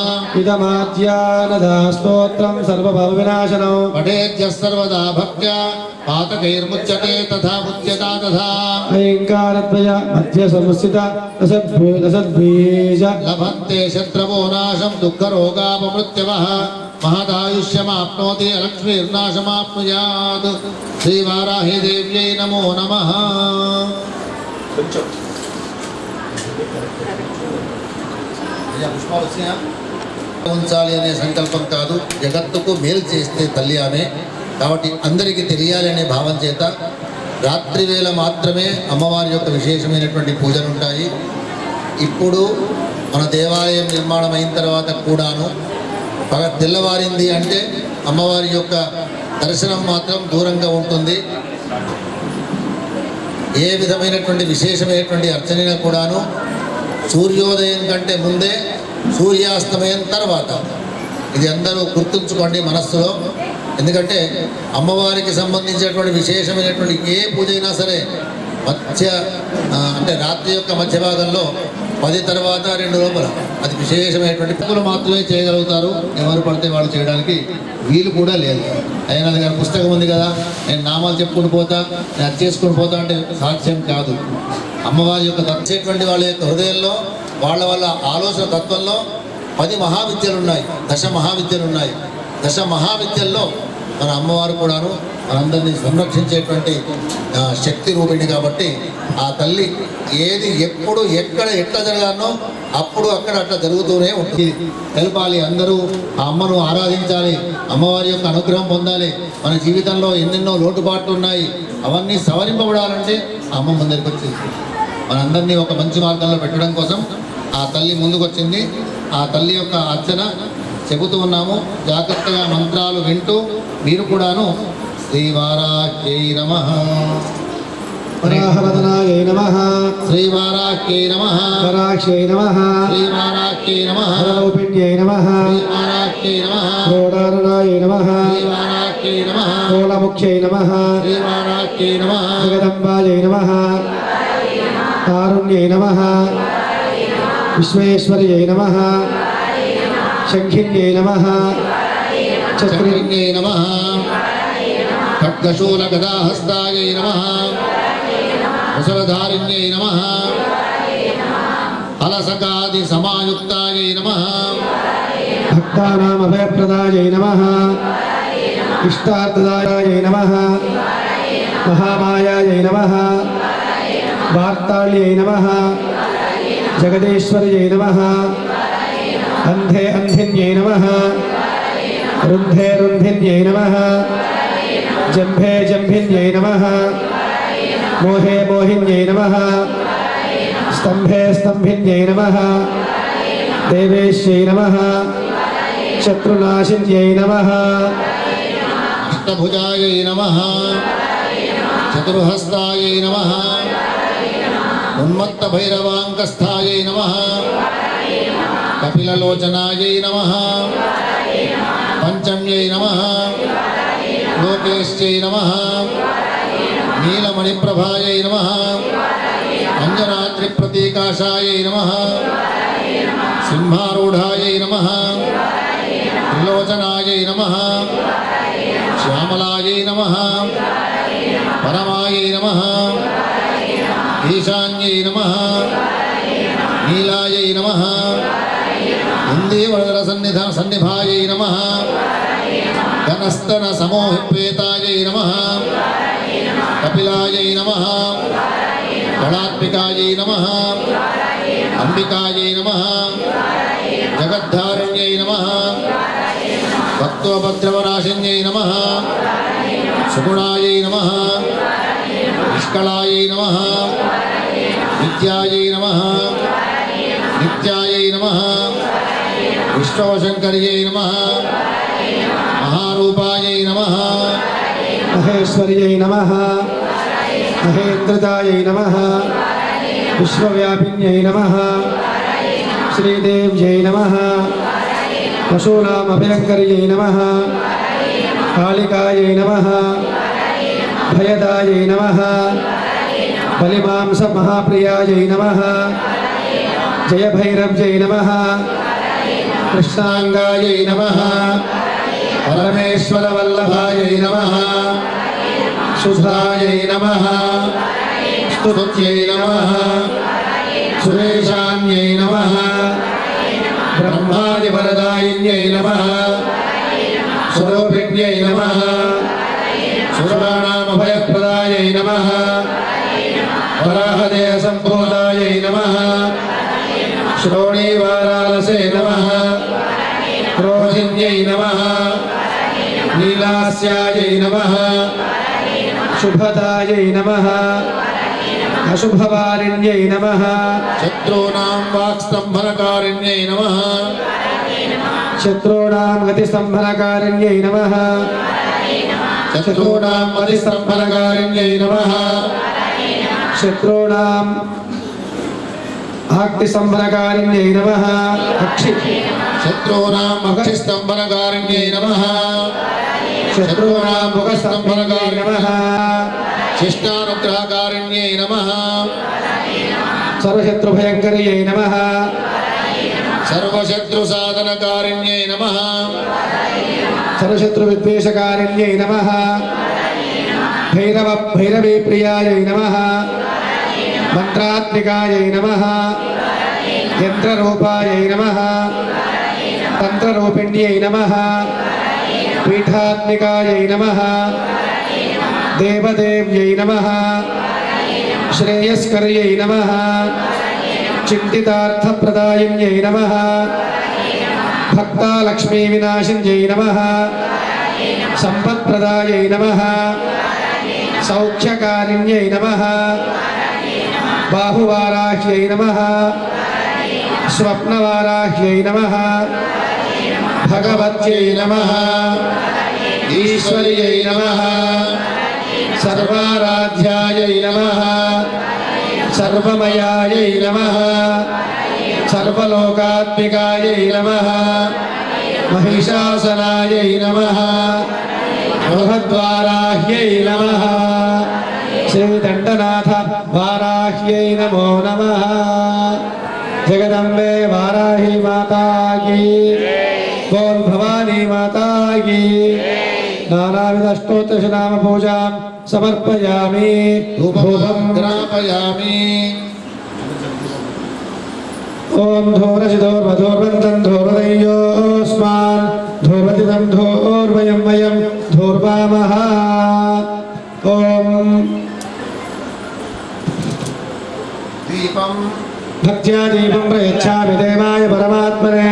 ఇదమాద్యానదా స్తోత్రం సర్వభవ వినాశనం పఠేద్య సర్వదా భక్త్యా పాతకైర్ముచ్యతే తథా ముచ్యతా తథా ఐంకారద్వయ మధ్య సంస్థిత రసద్బీజ లభంతే శత్రవో నాశం దుఃఖరోగాపమృత్యవః మహదాయుష్యమాప్నోతి లక్ష్మీర్నాశమాప్నుయాత్ శ్రీవారాహి దేవ్యై నమో నమః ఉంచాలి అనే సంకల్పం కాదు, జగత్తుకు మేలు చేస్తే తల్లి ఆమె. కాబట్టి అందరికీ తెలియాలి అనే భావం చేత రాత్రి వేళ మాత్రమే అమ్మవారి యొక్క విశేషమైనటువంటి పూజలు ఉంటాయి. ఇప్పుడు మన దేవాలయం నిర్మాణం అయిన తర్వాత కూడాను తెల్లవారింది అంటే అమ్మవారి యొక్క దర్శనం మాత్రం దూరంగా ఉంటుంది. ఏ విధమైనటువంటి విశేషమైనటువంటి అర్చన కూడాను సూర్యోదయం కంటే ముందే, సూర్యాస్తమయం తర్వాత. ఇది అందరూ గుర్తుంచుకోండి మనస్సులో. ఎందుకంటే అమ్మవారికి సంబంధించినటువంటి విశేషమైనటువంటి ఏ పూజ అయినా సరే అంటే రాత్రి యొక్క మధ్య భాగంలో 10 తర్వాత 2 లోపల అది విశేషమైనటువంటి పూజలు మాత్రమే చేయగలుగుతారు. ఎవరు పడితే వాళ్ళు చేయడానికి వీలు కూడా లేదు. అయినా దగ్గర పుస్తకం ఉంది కదా, నేను నామాలు చెప్పుకుని పోతా, నేను అది చేసుకుని పోతా అంటే సాధ్యం కాదు. అమ్మవారి యొక్క దర్శేటువంటి వాళ్ళ యొక్క హృదయంలో, వాళ్ళ ఆలోచన తత్వంలో 10 మహావిద్యలు ఉన్నాయి, 10 మహావిద్యలు ఉన్నాయి. 10 మహావిద్యల్లో మన అమ్మవారు కూడాను మనందరినీ సంరక్షించేటువంటి శక్తి రూపిణి. కాబట్టి ఆ తల్లి ఏది ఎప్పుడు ఎక్కడ ఎట్లా జరగానో అప్పుడు అక్కడ అట్లా జరుగుతూనే ఉంటుంది. తెలపాలి, అందరూ ఆ అమ్మను ఆరాధించాలి, అమ్మవారి యొక్క అనుగ్రహం పొందాలి. మన జీవితంలో ఎన్నెన్నో లోటుపాట్లు ఉన్నాయి, అవన్నీ సవరింపబడాలంటే అమ్మ ముందరికి వచ్చింది. మనందరినీ ఒక మంచి మార్గంలో పెట్టడం కోసం ఆ తల్లి ముందుకొచ్చింది. ఆ తల్లి యొక్క అర్చన చెబుతూ ఉన్నాము. జాగ్రత్తగా మంత్రాలు వింటూ మీరు కూడాను శ్రీవారాఖ్యై నమః, వరాహవదనాయై నమః, శ్రీవారాఖ్యై నమః, వరాక్ష్యై నమః, శ్రీవారాఖ్యై నమః, వరరూపిణ్యై నమః, శ్రీవారాఖ్యై నమః, క్రోడారుణాయై నమః, శ్రీవారాఖ్యై నమః, కోలముఖ్యై నమః, శ్రీవారాఖ్యై నమః, జగదంబాయై నమః, కారుణ్యై నమః, విశ్వేశ్వర్యై నమః, శంఖిన్యై నమః, చక్రిణ్యై నమః, ఖడ్గశూలగదాహస్తాయై నమః, ముసలధారిణ్యై నమః, అలసకాది సమాయుక్తాయై నమః, భక్తానాం అభయప్రదాయై నమః, ఇష్టార్థదాయై నమః, మహామాయాయై నమః, వార్తాళ్యై నమః, జగదీశ్వర్యై నమః, అంధే అంధిన్యై నమః, రుంధే రుంధిన్యై నమః, జంభే జంభిన్యై నమః, మోహే మోహిన్యై నమః, స్తంభే స్తంభిన్యై నమః, దేవేశ్యై నమః, శత్రునాశిన్యై నమః, అష్టభుజాయై నమః, చతుర్హస్తాయై నమః, ఉన్మత్త భైరవాంకస్థాయై నమః, కపిలలోచనాయై నమః, పంచమ్యై నమః, లోకేశ్చై నమః, నీలమణిప్రభాయై నమః, अंजनाद्रि प्रतीकाशायै नमः सिंहारूढ़ायै नमः त्रिलोचनायै नमः श्यामलायै नमः परमायै नमः ईशान्यै नमः नीलायै नमः इंदीवरदर सन्निभायै नमः घनस्तन समोहिपेतायै नमः कपिलायै नमः गणात्मिकायै नमः अंबिकायै नमः जगद्धारिण्यै नमः भक्तोपद्रवनाशिन्यै नमः सुगुणायै नमः निष्कलायै नमः विद्यायै नमः नित्यायै नमः विष्णुशंकर्यै नमः महारूपायै नमः महेश्वर्यै नमः महेन्द्रतायै नमः विश्वव्यापिन्यै नमः श्रीदेव्यै नमः पशूनाम् अभयङ्कर्यै नमः कालिकायै नमः भयदायै नमः बलिमांसमहाप्रियायै नमः जयभैरव्यै नमः कृष्णाङ्गायै नमः परमेश्वरवल्लभायै नमः सुधायै नमः स्तुत्यै नमः सुरेशान्यै नमः ब्रह्मादिवरदायिन्यै नमः स्वरूपिण्यै नमः सुराणामभयप्रदायै नमः वराहदेहसम्भूतायै नमः श्रोणीवारालसे नमः क्रोधिन्यै नमः नीलास्यायै नमः शुभदायै नमः अशुभवारिण्यै नमः शत्रूणां वाक्स्तम्भनकारिण्यै नमः शत्रूणां गतिस्तम्भनकारिण्यै नमः शत्रूणां मतिस्तम्भनकारिण्यै नमः शत्रूणाम् आक्तिस्तम्भनकारिण्यै नमः शत्रूणां अक्षिस्तम्भनकारिण्यै नमः शत्रूणां मुखस्तम्भनकारिण्यै नमः शिष्टानुग्रहकारिण्यै नमः सर्वशत्रुभयङ्कर्यै नमः सर्वशत्रुसाधनकारिण्यै नमः सर्वशत्रुविद्वेषकारिण्यै नमः भैरवीप्रियायै नमः मन्त्रात्मिकायै नमः यन्त्ररूपायै नमः तन्त्ररूपिण्यै नमः पीठात्मिकायै नमः देवदेव्यै नमः श्रेयस्कर्यै नमः चिन्तितार्थप्रदायिन्यै नमः भक्तालक्ष्मीविनाशिन्यै नमः सम्पत्प्रदायै नमः सौख्यकारिण्यै नमः बाहुवाराह्यै नमः स्वप्नवाराह्यै नमः भगवत्यै नमः ईश्वर्यै नमः सर्वाराध्यायै नमः सर्वमयायै नमः सर्वलोकात्मिकायै नमः महिषासनायै नमः बृहद्वाराह्यै नमः श्रीदण्डनाथ वाराह्यै नमो नमः जगदम्बे वाराही माता की बोल भवानी माता की नानाविधस्तोत्रनाम पूजां समर्पयामि धूपं ग्रापयामि ओम धूरसिधोर्वधूर्वन्तं धूर्वदयोस्मान् धूर्वतिदं धूर्वयं वयं धूर्वामः ओम दीपं भक्त्या दीपं प्रयच्छामि देवाय परमात्मने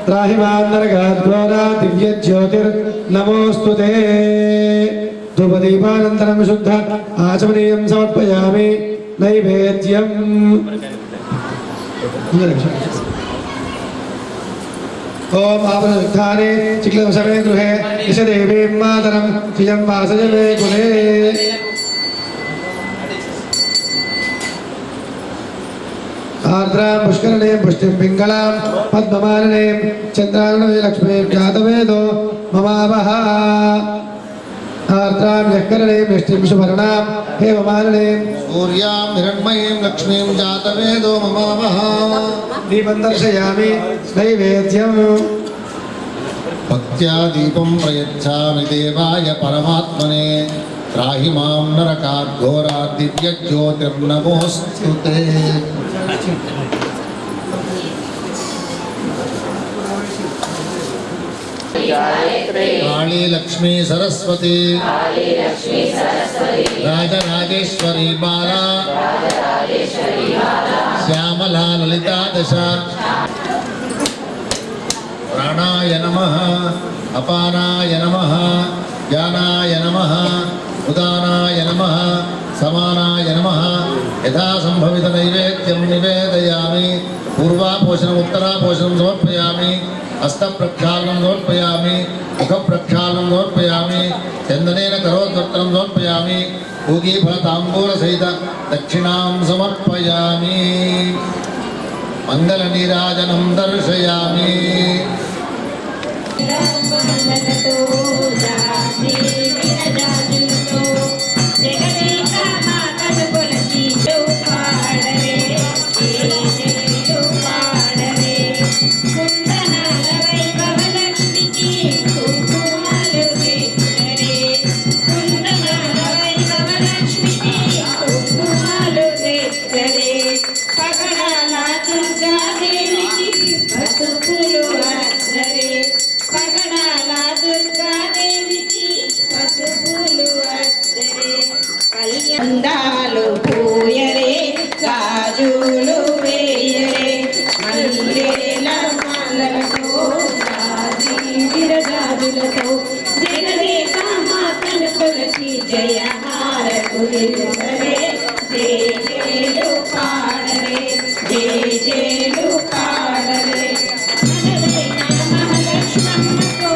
त्राहिमान्नरगाद्वारा दिव्यज्योतिर्नमोऽस्तु ते धूपदीपानन्तरं शुद्ध आचमनीयं समर्पयामि नैवेद्यम् ओम आवृत्ताने चिक्लवसमे गृहे यशदेवीं मातरं श्रियं वासय मे कुले आर्द्रां पुष्करणे पुष्टिं पिङ्गलां पद्ममालिनीं चन्द्रार्णवे लक्ष्मीं जातवेदो ममावः आर्द्रां यक्करणीं निष्ठिं सुवर्णां हेममालिनीं सूर्यां हिरण्मयीं लक्ष्मीं जातवेदो ममावः दीपं दर्शयामि नैवेद्यम् भक्त्या दीपं प्रयच्छामि देवाय परमात्मने त्राहि मां नरकाद्घोरात् दिव्यज्योतिर्नमोऽस्तु ते। काली लक्ष्मी सरस्वती राजराजेश्वरी बाला श्यामला ललिता दशा। प्राणाय नमः अपानाय नमः ज्ञानाय नमः उदानाय नमः समानाय नमः। यथा संभवित नैवेद्यं निवेदयामि पूर्वापोषणम् उत्तरापोषणं समर्पयामि हस्तप्रक्षालनं समर्पयामि मुखप्रक्षालनं समर्पयामि चन्दनेन करोद्वर्तनं समर्पयामि पूगीफलताम्बूलसहित दक्षिणां समर्पयामि मंगलनीराजनं दर्शयामि। అందాలు పూయరే గాజులు వేయరే మల్లెల మాలలతో రాజీ విరజాజులతో జగదేక మాతను కొలచి జయ హారతులివ్వరే జయ జయలు పాడరే జయ జయలు పాడరే మనదైన మహాలక్ష్మమ్మకు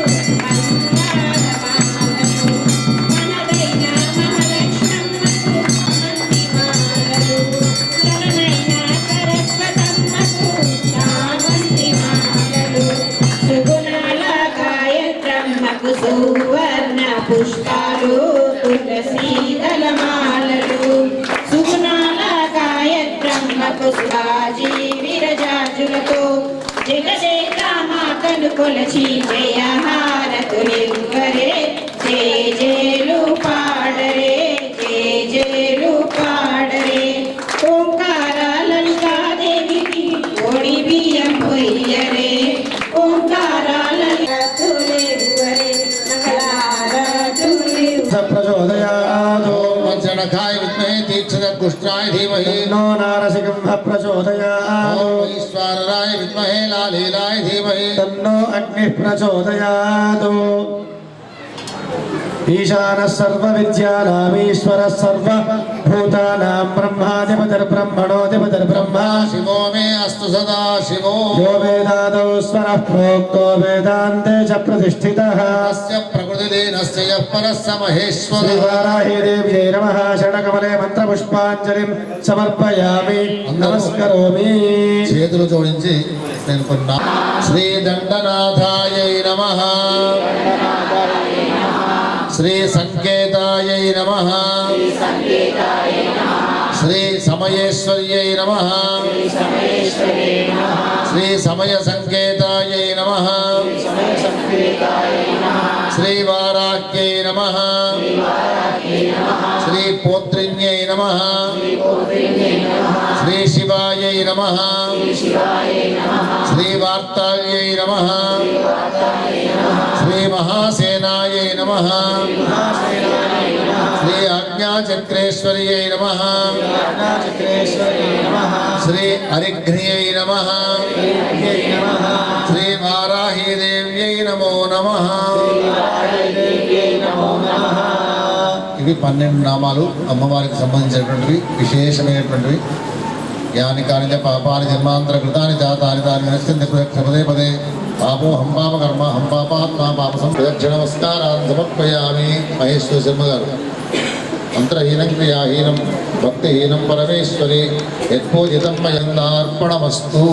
సువర్ణ పుష్పాలు తులసీ దళమాలలు సుగుణాల గాయత్రమ్మ పుష్పాజీ విరజాజులతో జగదేక మాతను కొలచి జయ హారతులివ్వరే జయ జయలు పాడరే జయ జయలు పాడరే ఓంకార లలితాదేవికి ఓడి బియ్యం పొయ్యరే ఓంకార प्रचोदयात् वज्रणखाय विद्महे तीक्ष्णकुष्ठाय धीमहि तन्नो नारसिंहः प्रचोदयात् ईश्वराय विद्महे लालीलाय धीमहि तन्नो अग्निः प्रचोदयात् ईशानः सर्वविद्यानामीश्वरः सर्वभूतानां ब्रह्माधिपतिर्ब्रह्मणोऽधिपतिर्ब्रह्मा शिवो मे अस्तु सदा शिवो यो वेदादौ स्वरः प्रोक्तो वेदान्ते च प्रतिष्ठितः तस्य प्रकृतिलीनस्य यः परः स महेश्वरः। श्रीवाराही देव्यै नमः शरणकमले मन्त्रपुष्पाञ्जलिं समर्पयामि नमस्करोमि। చేతులు జోడించి నేను కొన్నా శ్రీ దండనాథాయై నమః శ్రీ సంకేతాయై నమః శ్రీ సమయేశ్వర్యై నమః శ్రీ సమయ సంకేతాయై నమః శ్రీ వారాఖ్యై నమః శ్రీ పోత్రిణ్యై నమః శ్రీ శివాయై నమః శ్రీ వార్తాళ్యై నమః శ్రీ మహాసేనాయై నమః శ్రీ ఆజ్ఞాచక్రేశ్వర్యై నమః శ్రీ హరిఘ్నియై నమః శ్రీ వారాహీ దేవ్యై నమో నమః। ఇవి 12 నామాలు అమ్మవారికి సంబంధించినటువంటివి విశేషమైనటువంటివి। యాని కాని పాపాని జన్మాంతర కృతాని జాతాని తాని నశ్యంతి పదే పదే పాపో హంపాప కర్మ హంపాపాత్మా పాప సంప్రదక్షిణ నమస్కారాన్ని సమర్పయామి। మహేశ్వర శర్మ గారు మంత్రహీనం క్రియాహీనం భక్తిహీనం పరమేశ్వరి యత్పూజితం మయందార్పణమస్తు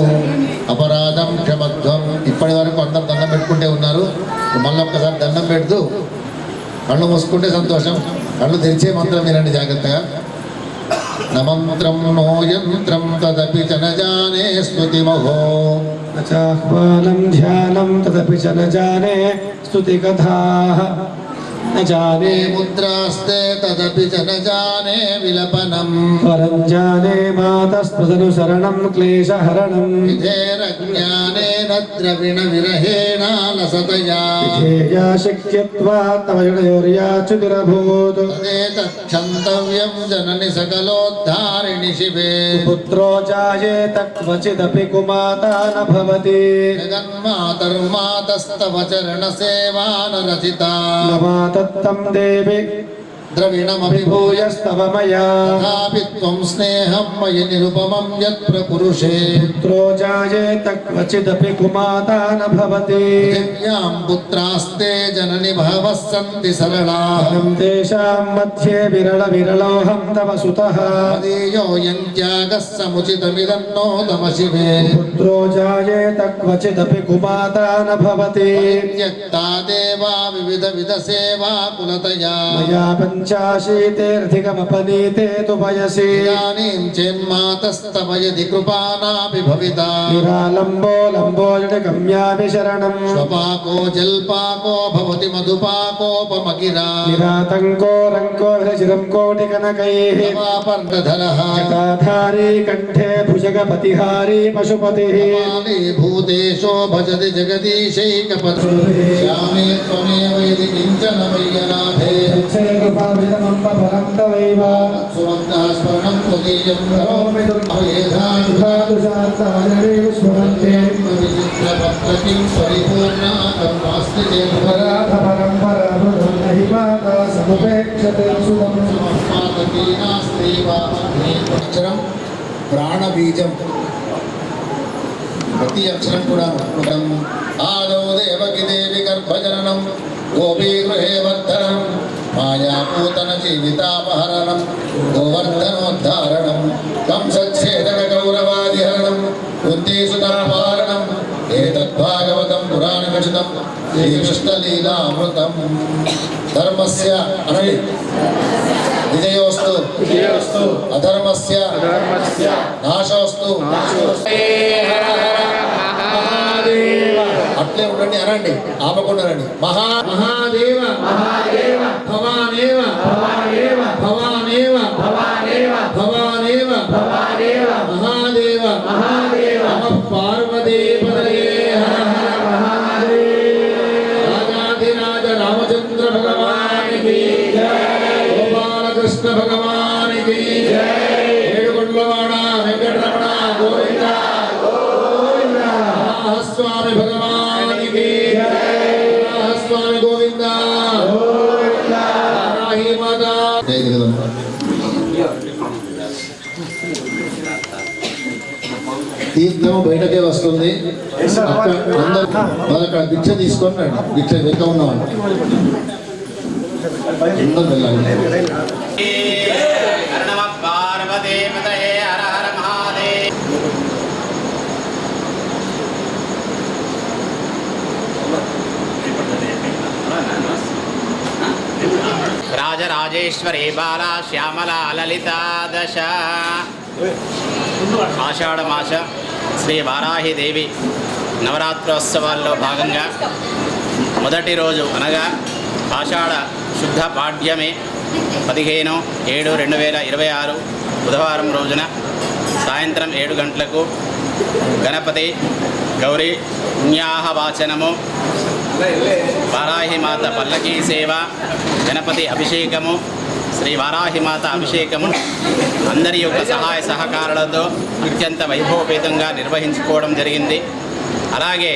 అపరాధం క్షమధ్వం। ఇప్పటి వరకు అందరు దండం పెట్టుకుంటే ఉన్నారు, మళ్ళీ ఒక్కసారి దండం పెడుతూ కళ్ళు మూసుకుంటే సంతోషం, కళ్ళు తెరిచే మంత్రం వినండి జాగ్రత్తగా. నమంత్రం నో యంత్రం తదపి చ న జానే స్తుతిమహో అచాహ్వానం ధ్యానం తదపి చ న జానే స్తుతి కథాః న జానే ముద్రాస్తే తదపి చ న జానే విలపనం పరం జానే మాతస్పదను శరణం క్లేశహరణం విధేరజ్ఞానేన ద్రవిణ విరహేణ లసతయా విధేయా శక్యత్వాత్ తవ జనయోర్యాచ్యుతిరభూత్ తదేతక్షంతవ్యం జనని సకలోద్ధారిణి శివే పుత్రో జాయేత క్వచిదపి కుమాతా న భవతి జగన్మాతర్మాతస్తవ చరణ సేవాన రచితా నమాతత్తం దేవి ద్రవిణమపి విభూయస్తవ మయా తథాపి త్వం స్నేహం మయి నిరుపమం యత్ ప్రకురుషే పుత్రో జాయేత క్వచిదపి కుమాతా న భవతి దివ్యాం పుత్రాస్తే జనని బహవః సంతి సరళాః అహం తేషాం మధ్యే విరళోహం తవ సుతః మదీయోయం త్యాగः సముచితమిదన్నో తమ శివే పుత్రో జాయేత క్వచిదపి కుమాతా న భవతి త్యక్తా దేవా వివిధ సేవా కులతయా మయా పంచాశీతేऽధికమపనీతే తు వయసి ఇదానీం చేన్మాతస్తవ యది కృపానాపి భవితా నిరాలంబో లంబోజటి గమ్యామి శరణం స్వపాకో జల్పాకో భవతి మధుపాకోపమగిరా నిరాతంకో రంకో విరచిరం కోటి కనకైః పర్ణధరః జటాధారీ కంఠే భుజగపతిహారీ పశుపతిః మాలే భూతేశో భజతి జగదీశైకపతి శ్యామే త్వమేవ యది కించన మయ్యనాథే కృపాభిధమంబరం తవైవ సుమంతః స్మరణం త్వదీయం కరోమి దుర్భాదుషాంతమజరే విస్మరంతే విచిత్రపత్రకిం పరిపూర్ణా కర్మాస్తి చేద్వరాధ పరంపరామృతం నహి మాతా సముపేక్షతే సుతం అక్షరం ప్రాణబీజం, ప్రతి అక్షరం కూడా ఆదో దేవకి దేవి గర్భజననం గోపీగృహే వర్ధనం మాయాపూతన జీవితాపహరణం గోవర్ధనోద్ధారణం కంసచ్ఛేదక గౌరవాదిహరణం కుంతీసుతాపారణం ఏతద్భాగవతం పురాణకచితం శ్రీకృష్ణలీలామృతం ధర్మస్య అనండి విజయోస్తు అధర్మస్య నాశోస్తు అట్లే ఉండండి అనండి, ఆపకుండా రండి. మహాదేవ భవానేవ మహాదేవ నమః పార్వతీపతయే రాజాధిరాజ రామచంద్ర భగవానికి గోపాలకృష్ణ భగవానికి ఏడుకొండలవాడ వెంకటరమణ గోవింద స్వామి భగవానికి స్వామి గోవింద మాతా. తీర్థం బయటకే వస్తుంది. అందరూ అక్కడ భిక్ష తీసుకొని రండి. భిక్ష వెంక ఉన్నవాళ్ళు అందరూ వెళ్ళాలి. రాజరాజేశ్వరి బాలా శ్యామలా లలితా దశ. ఆషాఢమాస శ్రీ వారాహిదేవి నవరాత్రోత్సవాల్లో భాగంగా మొదటి రోజు అనగా ఆషాఢ శుద్ధ పాడ్యమే 15/7/2026 బుధవారం రోజున సాయంత్రం 7 గంటలకు గణపతి గౌరీ పుణ్యాహవాచనము, వారాహిమాత పల్లకీ సేవ, గణపతి అభిషేకము, శ్రీ వారాహిమాత అభిషేకము అందరి యొక్క సహాయ సహకారాలతో అత్యంత వైభవపేతంగా నిర్వహించుకోవడం జరిగింది. అలాగే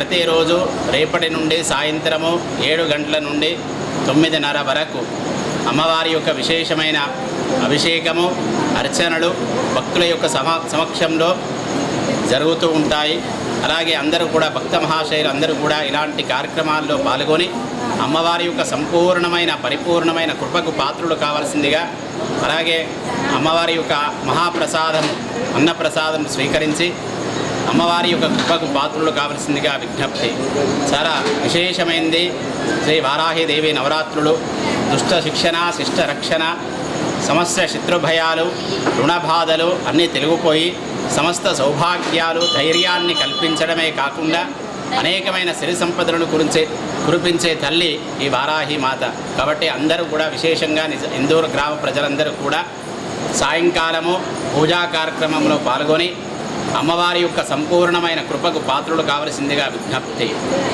ప్రతిరోజు రేపటి నుండి సాయంత్రము 7 గంటల నుండి 9:30 వరకు అమ్మవారి యొక్క విశేషమైన అభిషేకము, అర్చనలు భక్తుల యొక్క సమక్షంలో జరుగుతూ ఉంటాయి. అలాగే అందరూ కూడా భక్త మహాశయులు అందరూ కూడా ఇలాంటి కార్యక్రమాల్లో పాల్గొని అమ్మవారి యొక్క పరిపూర్ణమైన కృపకు పాత్రులు కావాల్సిందిగా, అలాగే అమ్మవారి యొక్క మహాప్రసాదం అన్నప్రసాదం స్వీకరించి అమ్మవారి యొక్క కృపకు పాత్రులు కావలసిందిగా విజ్ఞప్తి. చాలా విశేషమైంది శ్రీ వారాహిదేవి నవరాత్రులు. దుష్ట శిక్షణ, శిష్ట రక్షణ, సమస్త శత్రుభయాలు, రుణబాధలు అన్నీ తొలగిపోయి సమస్త సౌభాగ్యాలు, ధైర్యాన్ని కల్పించడమే కాకుండా అనేకమైన సిరి సంపదలను కురిపించే తల్లి ఈ వారాహి మాత. కాబట్టి అందరూ కూడా విశేషంగా ఇందూరు గ్రామ ప్రజలందరూ కూడా సాయంకాలము పూజా కార్యక్రమంలో పాల్గొని అమ్మవారి యొక్క సంపూర్ణమైన కృపకు పాత్రులు కావలసిందిగా విజ్ఞప్తి.